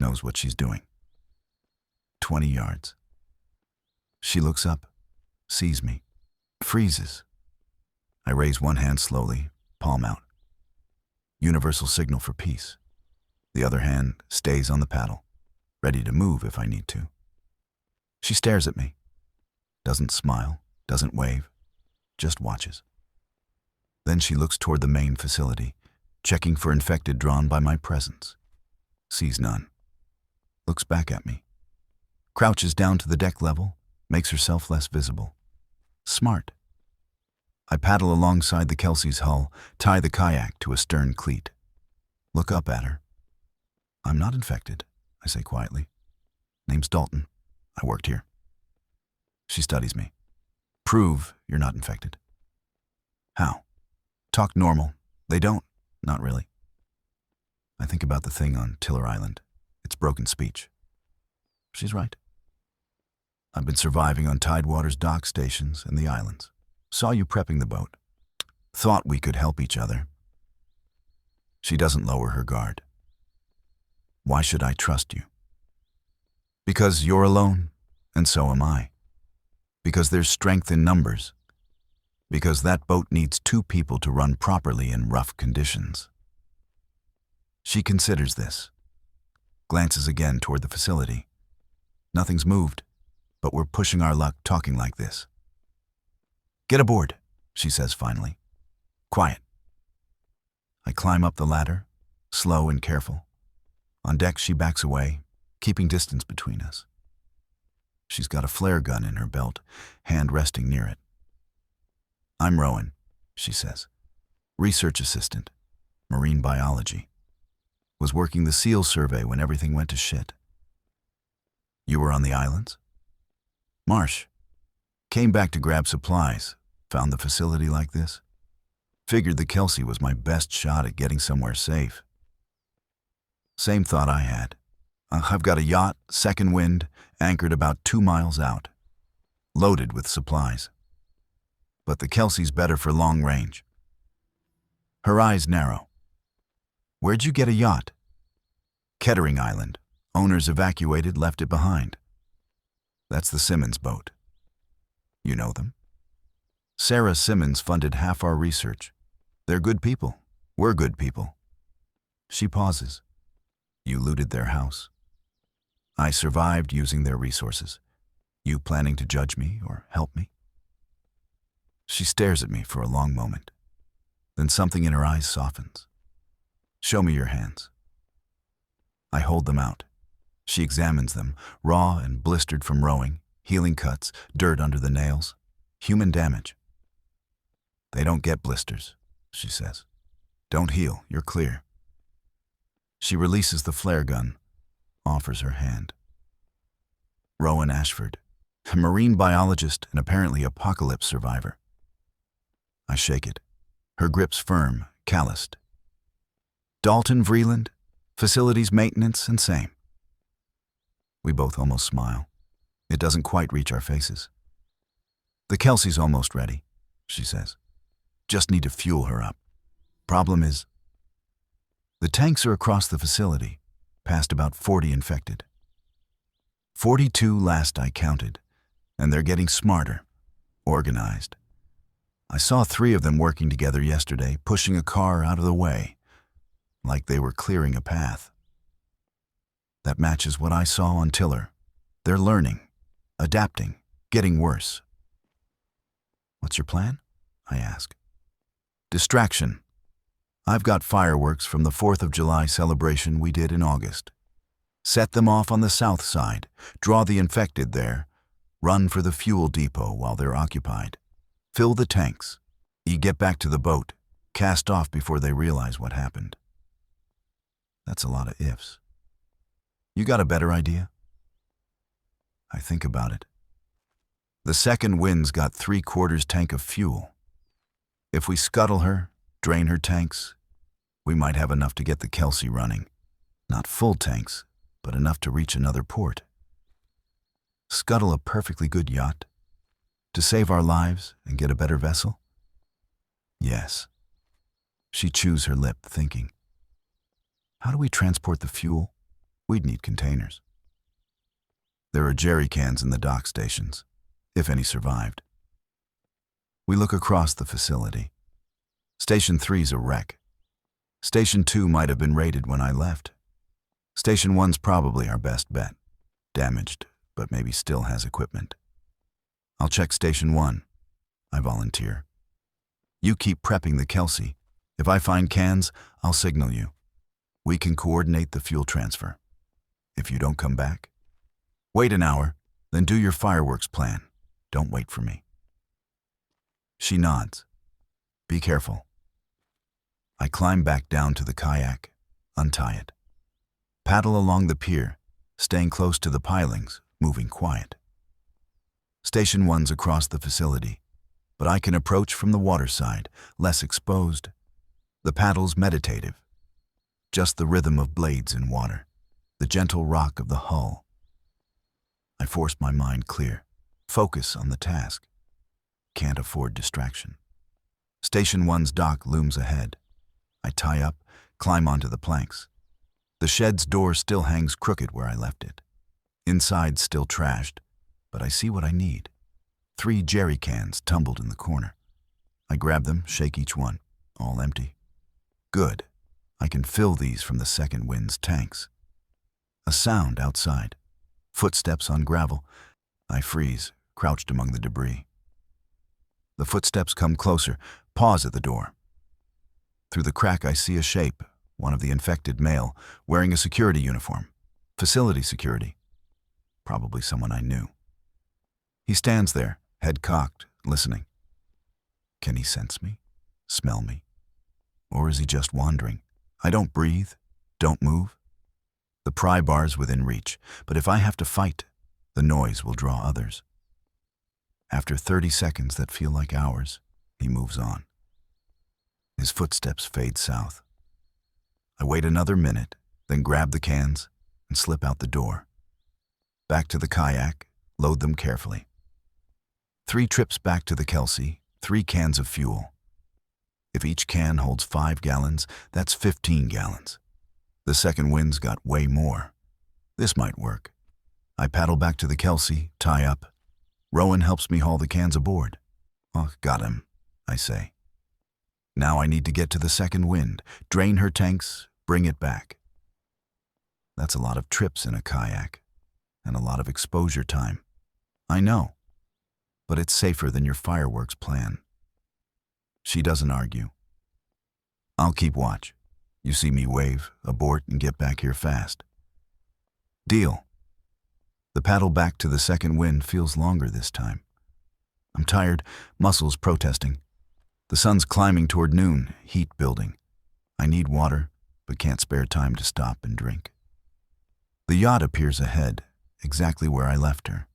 Knows what she's doing. 20 yards. She looks up, sees me, freezes. I raise one hand slowly, palm out. Universal signal for peace. The other hand stays on the paddle, ready to move if I need to. She stares at me. Doesn't smile, doesn't wave, just watches. Then she looks toward the main facility, checking for infected drawn by my presence. Sees none. Looks back at me. Crouches down to the deck level, makes herself less visible. Smart. I paddle alongside the Kelsey's hull, tie the kayak to a stern cleat. Look up at her. I'm not infected, I say quietly. Name's Dalton. I worked here. She studies me. Prove you're not infected. How? Talk normal. They don't. Not really. I think about the thing on Tiller Island. It's broken speech. She's right. I've been surviving on Tidewater's dock stations and the islands. Saw you prepping the boat. Thought we could help each other. She doesn't lower her guard. Why should I trust you? Because you're alone, and so am I. Because there's strength in numbers. Because that boat needs 2 people to run properly in rough conditions. She considers this. Glances again toward the facility. Nothing's moved, but we're pushing our luck talking like this. Get aboard, she says finally. Quiet. I climb up the ladder, slow and careful. On deck she backs away, keeping distance between us. She's got a flare gun in her belt, hand resting near it. I'm Rowan, she says. Research assistant, marine biology. Was working the SEAL survey when everything went to shit. You were on the islands? Marsh. Came back to grab supplies, found the facility like this. Figured the Kelsey was my best shot at getting somewhere safe. Same thought I had. I've got a yacht, second wind, anchored about 2 miles out. Loaded with supplies. But the Kelsey's better for long range. Her eyes narrow. Where'd you get a yacht? Kettering Island. Owners evacuated, left it behind. That's the Simmons boat. You know them? Sarah Simmons funded half our research. They're good people. We're good people. She pauses. You looted their house. I survived using their resources. You planning to judge me or help me? She stares at me for a long moment. Then something in her eyes softens. Show me your hands. I hold them out. She examines them, raw and blistered from rowing, healing cuts, dirt under the nails, human damage. They don't get blisters, she says. Don't heal, you're clear. She releases the flare gun, offers her hand. Rowan Ashford, a marine biologist and apparently apocalypse survivor. I shake it. Her grip's firm, calloused. Dalton Vreeland, facilities maintenance and same. We both almost smile. It doesn't quite reach our faces. The Kelsey's almost ready, she says. Just need to fuel her up. Problem is, the tanks are across the facility, past about 40 infected. 42 last I counted, and they're getting smarter, organized. I saw 3 of them working together yesterday, pushing a car out of the way, like they were clearing a path. That matches what I saw on Tiller. They're learning, adapting, getting worse. What's your plan? I ask. Distraction. I've got fireworks from the 4th of July celebration we did in August. Set them off on the south side, draw the infected there, run for the fuel depot while they're occupied. Fill the tanks. You get back to the boat, cast off before they realize what happened. That's a lot of ifs. You got a better idea? I think about it. The second wind's got 3/4 tank of fuel. If we scuttle her, drain her tanks, we might have enough to get the Kelsey running. Not full tanks, but enough to reach another port. Scuttle a perfectly good yacht? To save our lives and get a better vessel? Yes. She chews her lip, thinking. How do we transport the fuel? We'd need containers. There are jerry cans in the dock stations, if any survived. We look across the facility. Station 3's a wreck. Station 2 might have been raided when I left. Station 1's probably our best bet. Damaged, but maybe still has equipment. I'll check Station 1, I volunteer. You keep prepping the Kelsey. If I find cans, I'll signal you. We can coordinate the fuel transfer. If you don't come back, wait an hour, then do your fireworks plan. Don't wait for me. She nods. Be careful. I climb back down to the kayak, untie it. Paddle along the pier, staying close to the pilings, moving quiet. Station 1's across the facility, but I can approach from the water side, less exposed. The paddle's meditative. Just the rhythm of blades in water, the gentle rock of the hull. I force my mind clear, focus on the task. Can't afford distraction. Station 1's dock looms ahead. I tie up, climb onto the planks. The shed's door still hangs crooked where I left it. Inside still trashed, but I see what I need. 3 jerry cans tumbled in the corner. I grab them, shake each one, all empty. Good. I can fill these from the second wind's tanks. A sound outside. Footsteps on gravel. I freeze, crouched among the debris. The footsteps come closer, pause at the door. Through the crack I see a shape, one of the infected male, wearing a security uniform. Facility security. Probably someone I knew. He stands there, head cocked, listening. Can he sense me? Smell me? Or is he just wandering? I don't breathe, don't move. The pry bar's within reach, but if I have to fight, the noise will draw others. After 30 seconds that feel like hours, he moves on. His footsteps fade south. I wait another minute, then grab the cans and slip out the door. Back to the kayak, load them carefully. 3 trips back to the Kelsey, 3 cans of fuel. If each can holds 5 gallons, that's 15 gallons. The second wind's got way more. This might work. I paddle back to the Kelsey, tie up. Rowan helps me haul the cans aboard. Oh, got him, I say. Now I need to get to the second wind, drain her tanks, bring it back. That's a lot of trips in a kayak, and a lot of exposure time. I know, but it's safer than your fireworks plan. She doesn't argue. I'll keep watch. You see me wave, abort, and get back here fast. Deal. The paddle back to the second wind feels longer this time. I'm tired, muscles protesting. The sun's climbing toward noon, heat building. I need water, but can't spare time to stop and drink. The yacht appears ahead, exactly where I left her.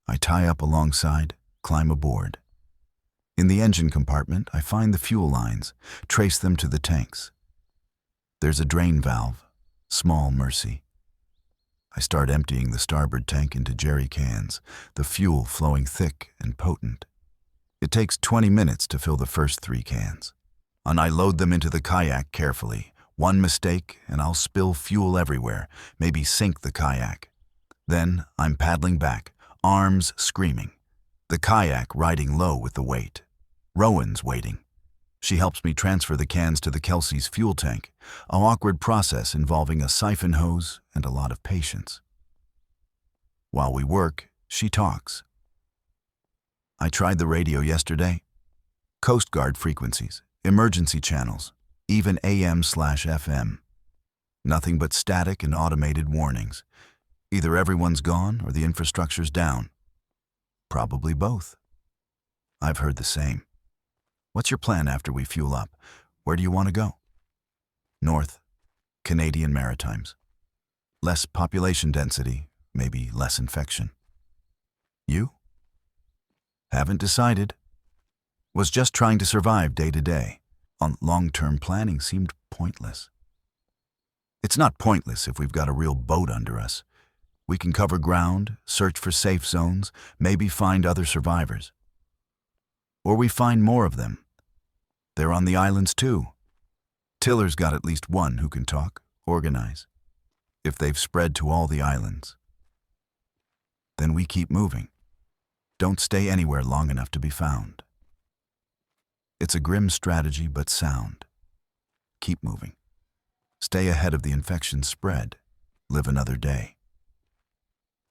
I tie up alongside, climb aboard. In the engine compartment, I find the fuel lines, trace them to the tanks. There's a drain valve, small mercy. I start emptying the starboard tank into jerry cans, the fuel flowing thick and potent. It takes 20 minutes to fill the first 3 cans. And I load them into the kayak carefully. One mistake, and I'll spill fuel everywhere, maybe sink the kayak. Then I'm paddling back, arms screaming. The kayak riding low with the weight. Rowan's waiting. She helps me transfer the cans to the Kelsey's fuel tank, an awkward process involving a siphon hose and a lot of patience. While we work, she talks. I tried the radio yesterday. Coast Guard frequencies, emergency channels, even AM/FM. Nothing but static and automated warnings. Either everyone's gone or the infrastructure's down. Probably both. I've heard the same. What's your plan after we fuel up? Where do you want to go? North, Canadian Maritimes. Less population density, maybe less infection. You? Haven't decided. was just trying to survive day to day. On long-term planning seemed pointless. It's not pointless if we've got a real boat under us. We can cover ground, search for safe zones, maybe find other survivors. Or we find more of them. They're on the islands too. Tiller's got at least one who can talk, organize. If they've spread to all the islands, then we keep moving. Don't stay anywhere long enough to be found. It's a grim strategy, but sound. Keep moving. Stay ahead of the infection spread. Live another day.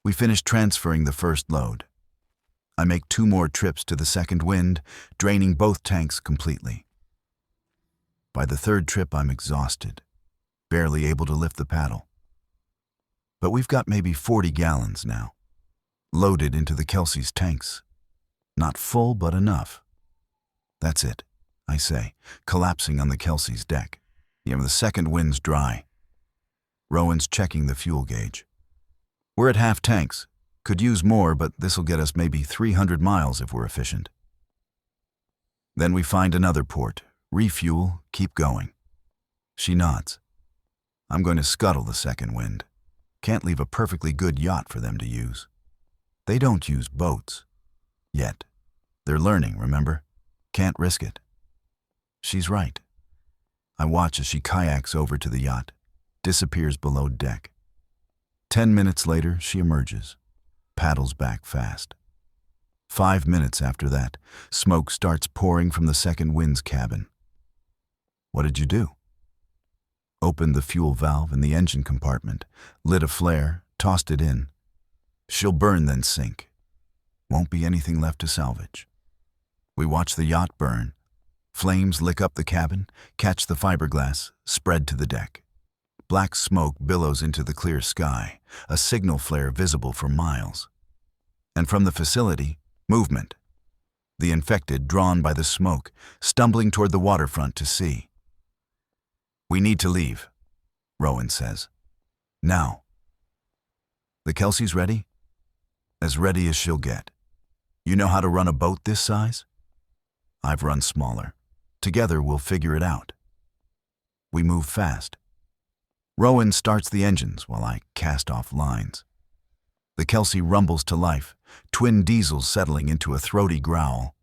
We finish transferring the first load. I make 2 more trips to the second wind, draining both tanks completely. By the 3rd trip, I'm exhausted, barely able to lift the paddle. But we've got maybe 40 gallons now, loaded into the Kelsey's tanks. Not full, but enough. That's it, I say, collapsing on the Kelsey's deck. The second wind's dry. Rowan's checking the fuel gauge. We're at half tanks. Could use more, but this'll get us maybe 300 miles if we're efficient. Then we find another port, refuel, keep going. She nods. I'm going to scuttle the second wind. Can't leave a perfectly good yacht for them to use. They don't use boats. Yet. They're learning, remember? Can't risk it. She's right. I watch as she kayaks over to the yacht, disappears below deck. 10 minutes later, she emerges, paddles back fast. 5 minutes after that, smoke starts pouring from the second wind's cabin. What did you do? Opened the fuel valve in the engine compartment, lit a flare, tossed it in. She'll burn then sink. Won't be anything left to salvage. We watch the yacht burn. Flames lick up the cabin, catch the fiberglass, spread to the deck. Black smoke billows into the clear sky, a signal flare visible for miles. And from the facility, movement. The infected, drawn by the smoke, stumbling toward the waterfront to sea. We need to leave, Rowan says. Now. The Kelsey's ready? As ready as she'll get. You know how to run a boat this size? I've run smaller. Together we'll figure it out. We move fast. Rowan starts the engines while I cast off lines. The Kelsey rumbles to life, twin diesels settling into a throaty growl.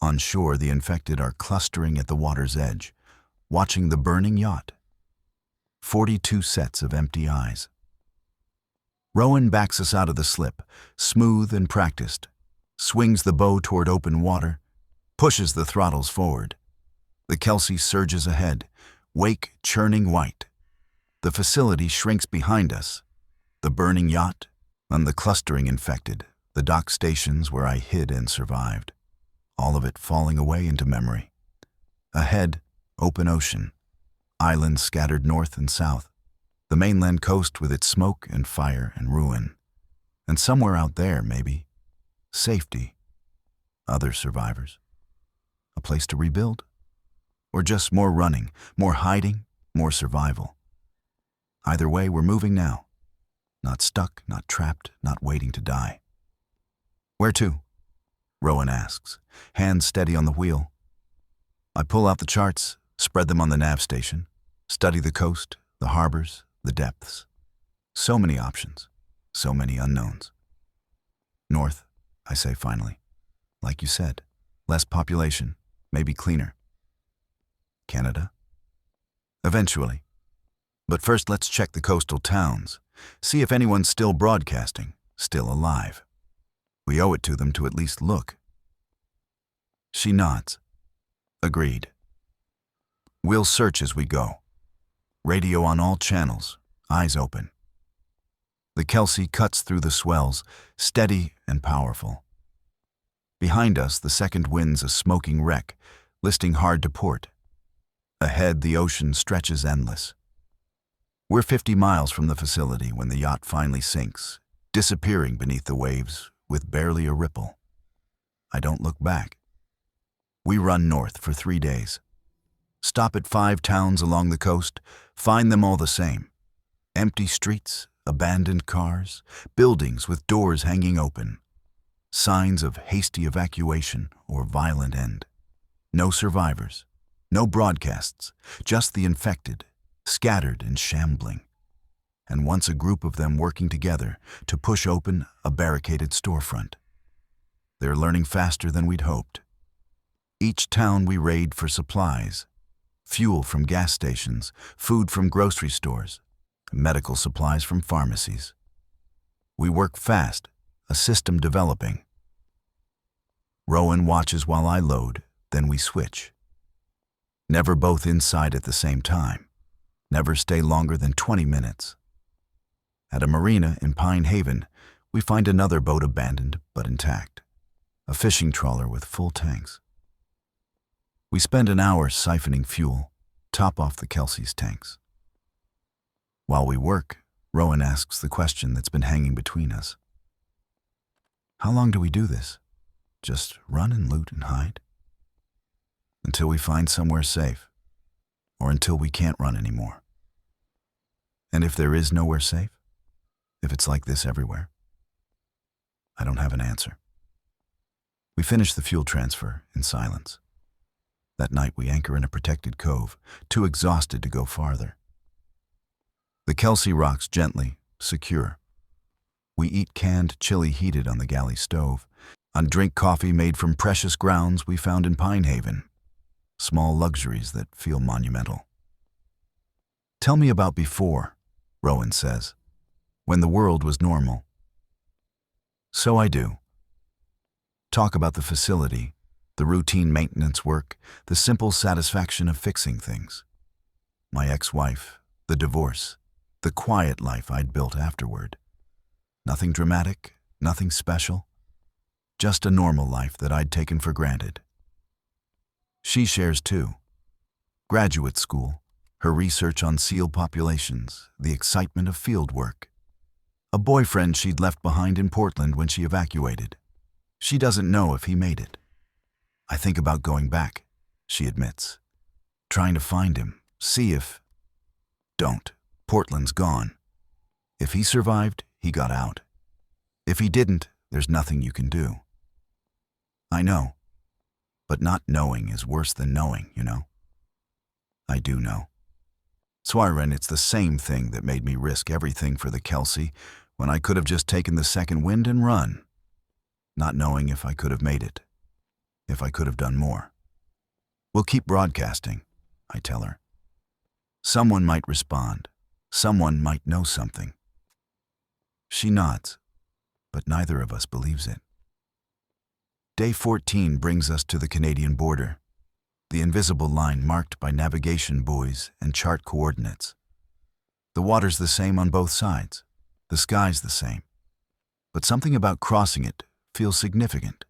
On shore, the infected are clustering at the water's edge, watching the burning yacht. 42 sets of empty eyes. Rowan backs us out of the slip, smooth and practiced, swings the bow toward open water, pushes the throttles forward. The Kelsey surges ahead, wake churning white. The facility shrinks behind us. The burning yacht, and the clustering infected, the dock stations where I hid and survived. All of it falling away into memory. Ahead, open ocean, islands scattered north and south, the mainland coast with its smoke and fire and ruin. And somewhere out there, maybe, safety, other survivors. A place to rebuild? Or just more running, more hiding, more survival? Either way, we're moving now. Not stuck, not trapped, not waiting to die. Where to? Rowan asks, hands steady on the wheel. I pull out the charts, spread them on the nav station, study the coast, the harbors, the depths. So many options, so many unknowns. North, I say finally. Like you said, less population, maybe cleaner. Canada? Eventually. But first let's check the coastal towns, see if anyone's still broadcasting, still alive. We owe it to them to at least look. She nods. Agreed. We'll search as we go. Radio on all channels, eyes open. The Kelsey cuts through the swells, steady and powerful. Behind us, the second wind's a smoking wreck, listing hard to port. Ahead, the ocean stretches endless. We're 50 miles from the facility when the yacht finally sinks, disappearing beneath the waves with barely a ripple. I don't look back. We run north for 3 days. Stop at 5 towns along the coast, find them all the same. Empty streets, abandoned cars, buildings with doors hanging open. signs of hasty evacuation or violent end. No survivors, no broadcasts, just the infected, scattered and shambling. And once a group of them working together to push open a barricaded storefront. They're learning faster than we'd hoped. Each town we raid for supplies, fuel from gas stations, food from grocery stores, medical supplies from pharmacies. We work fast, a system developing. Rowan watches while I load, then we switch. Never both inside at the same time. Never stay longer than 20 minutes. At a marina in Pine Haven, we find another boat abandoned but intact. A fishing trawler with full tanks. We spend an hour siphoning fuel, top off the Kelsey's tanks. While we work, Rowan asks the question that's been hanging between us. How long do we do this? Just run and loot and hide? Until we find somewhere safe, or until we can't run anymore. And if there is nowhere safe, if it's like this everywhere, I don't have an answer. We finish the fuel transfer in silence. That night we anchor in a protected cove, too exhausted to go farther. The Kelsey rocks gently, secure. We eat canned chili heated on the galley stove, and drink coffee made from precious grounds we found in Pine Haven. Small luxuries that feel monumental. Tell me about before, Rowan says, when the world was normal. So I do. Talk about the facility, the routine maintenance work, the simple satisfaction of fixing things. My ex-wife, the divorce, the quiet life I'd built afterward. Nothing dramatic, nothing special. Just a normal life that I'd taken for granted. She shares too. Graduate school, her research on seal populations, the excitement of field work. A boyfriend she'd left behind in Portland when she evacuated. She doesn't know if he made it. I think about going back, she admits. Trying to find him, see if... Don't. Portland's gone. If he survived, he got out. If he didn't, there's nothing you can do. I know. But not knowing is worse than knowing, you know? I do know. Swyren, it's the same thing that made me risk everything for the Kelsey when I could have just taken the second wind and run. Not knowing if I could have made it. If I could have done more. We'll keep broadcasting, I tell her. Someone might respond. Someone might know something. She nods, but neither of us believes it. Day 14 brings us to the Canadian border, the invisible line marked by navigation buoys and chart coordinates. The water's the same on both sides, the sky's the same, but something about crossing it feels significant,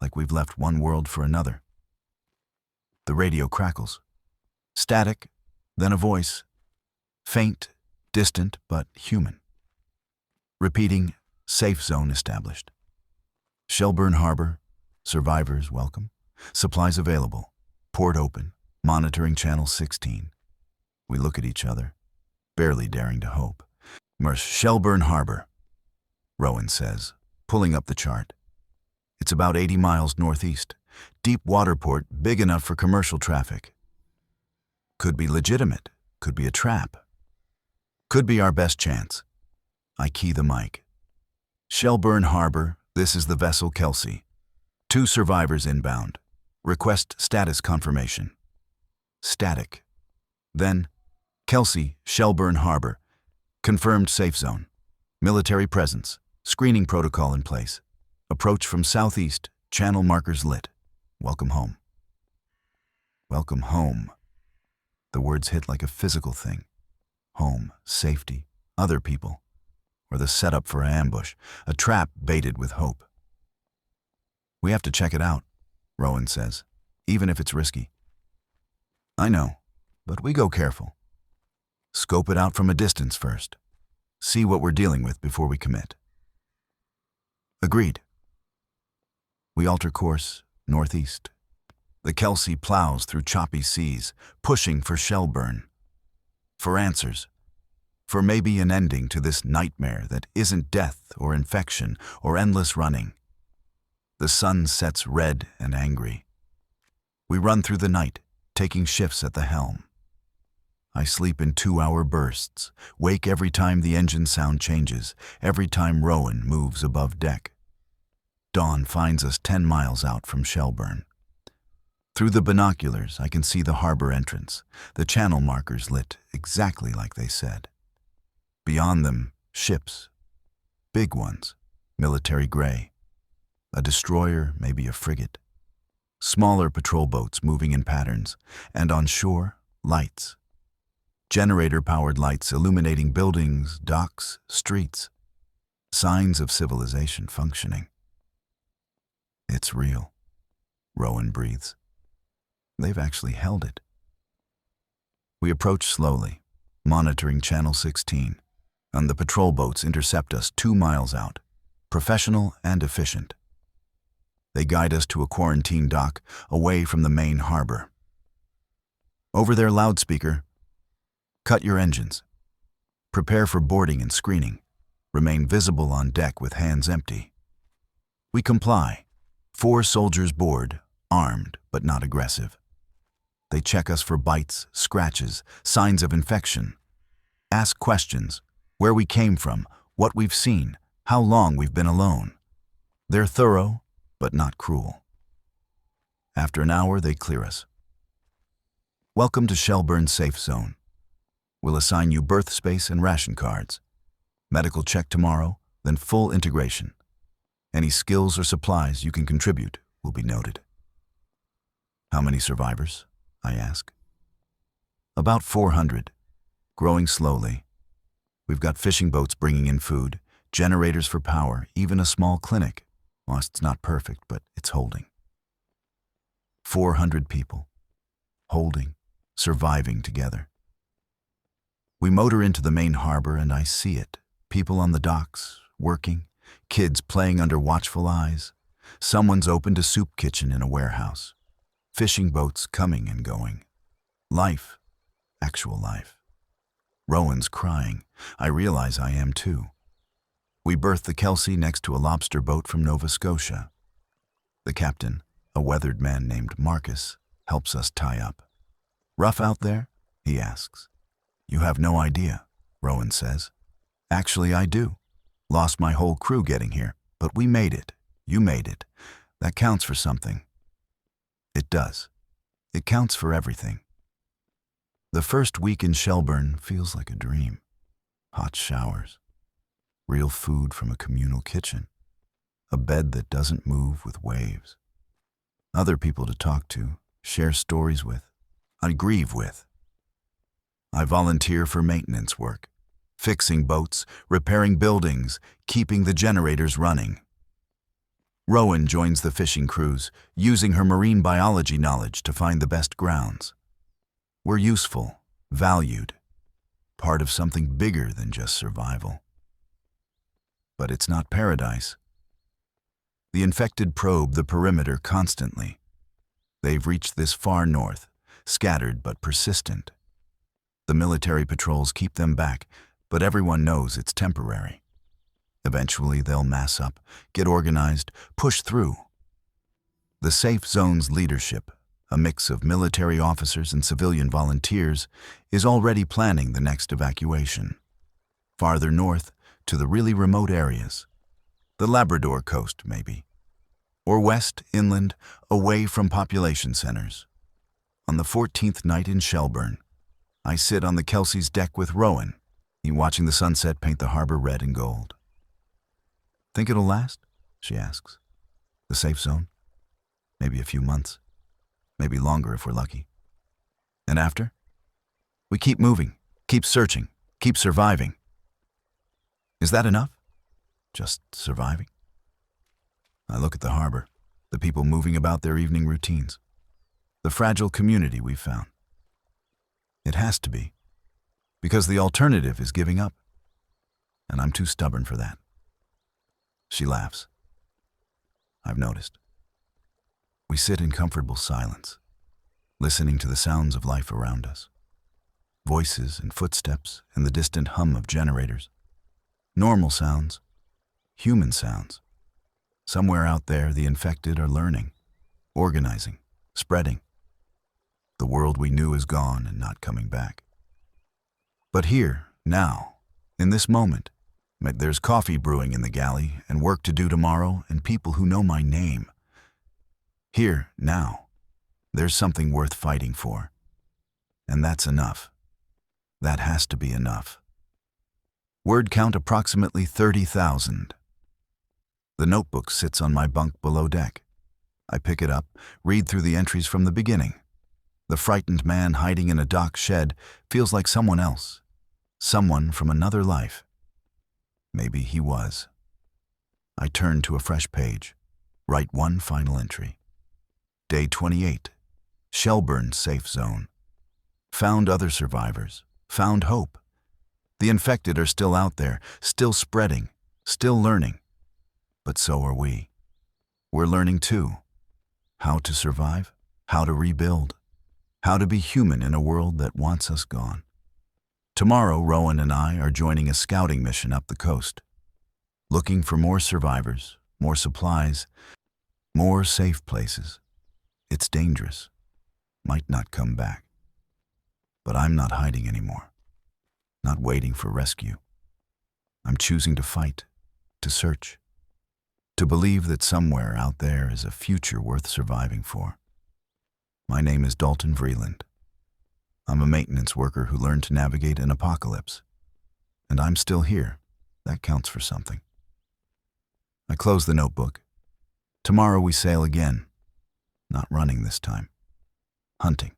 like we've left one world for another. The radio crackles. Static, then a voice, faint, distant, but human. Repeating, safe zone established. Shelburne Harbor, survivors welcome, supplies available, port open, monitoring channel 16. We look at each other, barely daring to hope. Shelburne Harbor, Rowan says, pulling up the chart. It's about 80 miles northeast, deep water port big enough for commercial traffic. Could be legitimate, could be a trap. Could be our best chance. I key the mic. Shelburne Harbor, this is the vessel Kelsey. 2 survivors inbound. Request status confirmation. Static. Then, Kelsey, Shelburne Harbor. Confirmed safe zone. Military presence. Screening protocol in place. Approach from southeast. Channel markers lit. Welcome home. Welcome home. The words hit like a physical thing. Home, safety, other people, or the setup for an ambush, a trap baited with hope. We have to check it out, Rowan says, even if it's risky. I know, but we go careful. Scope it out from a distance first. See what we're dealing with before we commit. Agreed. We alter course, northeast. The Kelsey plows through choppy seas, pushing for Shelburne. For answers. For maybe an ending to this nightmare that isn't death or infection or endless running. The sun sets red and angry. We run through the night, taking shifts at the helm. I sleep in 2-hour bursts, wake every time the engine sound changes, every time Rowan moves above deck. Dawn finds us 10 miles out from Shelburne. Through the binoculars, I can see the harbor entrance, the channel markers lit exactly like they said. Beyond them, ships. Big ones, military gray. A destroyer, maybe a frigate. Smaller patrol boats moving in patterns, and on shore, lights. Generator-powered lights illuminating buildings, docks, streets. Signs of civilization functioning. It's real, Rowan breathes. They've actually held it. We approach slowly, monitoring Channel 16, and the patrol boats intercept us 2 miles out, professional and efficient. They guide us to a quarantine dock away from the main harbor. Over their loudspeaker, "Cut your engines. Prepare for boarding and screening. Remain visible on deck with hands empty." We comply. 4 soldiers board, armed but not aggressive. They check us for bites, scratches, signs of infection. Ask questions, where we came from, what we've seen, how long we've been alone. They're thorough, but not cruel. After an hour, they clear us. "Welcome to Shelburne Safe Zone. We'll assign you berth space and ration cards. Medical check tomorrow, then full integration. Any skills or supplies you can contribute will be noted." "How many survivors?" I ask. "About 400, growing slowly. We've got fishing boats bringing in food, generators for power, even a small clinic. Well, it's not perfect, but it's holding." 400 people, holding, surviving together. We motor into the main harbor and I see it. People on the docks, working, kids playing under watchful eyes. Someone's opened a soup kitchen in a warehouse. Fishing boats coming and going. Life, actual life. Rowan's crying. I realize I am too. We berth the Kelsey next to a lobster boat from Nova Scotia. The captain, a weathered man named Marcus, helps us tie up. "Rough out there?" he asks. "You have no idea," Rowan says. "Actually, I do. Lost my whole crew getting here, but we made it. You made it. That counts for something." It does. It counts for everything. The first week in Shelburne feels like a dream. Hot showers. Real food from a communal kitchen. A bed that doesn't move with waves. Other people to talk to, share stories with, I grieve with. I volunteer for maintenance work. Fixing boats, repairing buildings, keeping the generators running. Rowan joins the fishing crews, using her marine biology knowledge to find the best grounds. We're useful, valued, part of something bigger than just survival. But it's not paradise. The infected probe the perimeter constantly. They've reached this far north, scattered but persistent. The military patrols keep them back, but everyone knows it's temporary. Eventually, they'll mass up, get organized, push through. The Safe Zone's leadership, a mix of military officers and civilian volunteers, is already planning the next evacuation. Farther north, to the really remote areas. The Labrador coast, maybe. Or west, inland, away from population centers. On the 14th night in Shelburne, I sit on the Kelsey's deck with Rowan, watching the sunset paint the harbor red and gold. "Think it'll last?" she asks. "The safe zone? Maybe a few months. Maybe longer if we're lucky. And after? We keep moving, keep searching, keep surviving." "Is that enough? Just surviving?" I look at the harbor, the people moving about their evening routines. The fragile community we've found. It has to be, because the alternative is giving up. And I'm too stubborn for that. She laughs. I've noticed. We sit in comfortable silence, listening to the sounds of life around us. Voices and footsteps and the distant hum of generators. Normal sounds, human sounds. Somewhere out there, the infected are learning, organizing, spreading. The world we knew is gone and not coming back. But here, now, in this moment, there's coffee brewing in the galley and work to do tomorrow and people who know my name. Here, now, there's something worth fighting for. And that's enough. That has to be enough. Word count approximately 30,000. The notebook sits on my bunk below deck. I pick it up, read through the entries from the beginning. The frightened man hiding in a dock shed feels like someone else. Someone from another life. Maybe he was. I turn to a fresh page. Write one final entry. Day 28. Shelburne safe zone. Found other survivors. Found hope. The infected are still out there, still spreading, still learning. But so are we. We're learning too. How to survive, how to rebuild, how to be human in a world that wants us gone. Tomorrow, Rowan and I are joining a scouting mission up the coast, looking for more survivors, more supplies, more safe places. It's dangerous, might not come back. But I'm not hiding anymore, not waiting for rescue. I'm choosing to fight, to search, to believe that somewhere out there is a future worth surviving for. My name is Dalton Vreeland. I'm a maintenance worker who learned to navigate an apocalypse. And I'm still here. That counts for something. I close the notebook. Tomorrow we sail again. Not running this time. Hunting.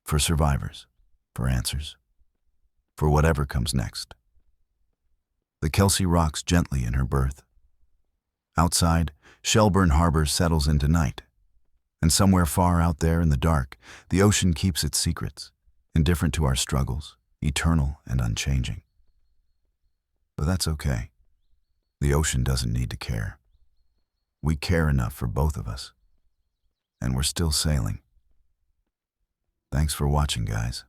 For survivors. For answers. For whatever comes next. The Kelsey rocks gently in her berth. Outside, Shelburne Harbor settles into night. And somewhere far out there in the dark, the ocean keeps its secrets, indifferent to our struggles, eternal and unchanging. But that's okay. The ocean doesn't need to care. We care enough for both of us. And we're still sailing. Thanks for watching, guys.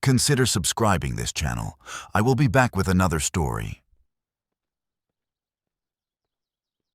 Consider subscribing this channel. I will be back with another story.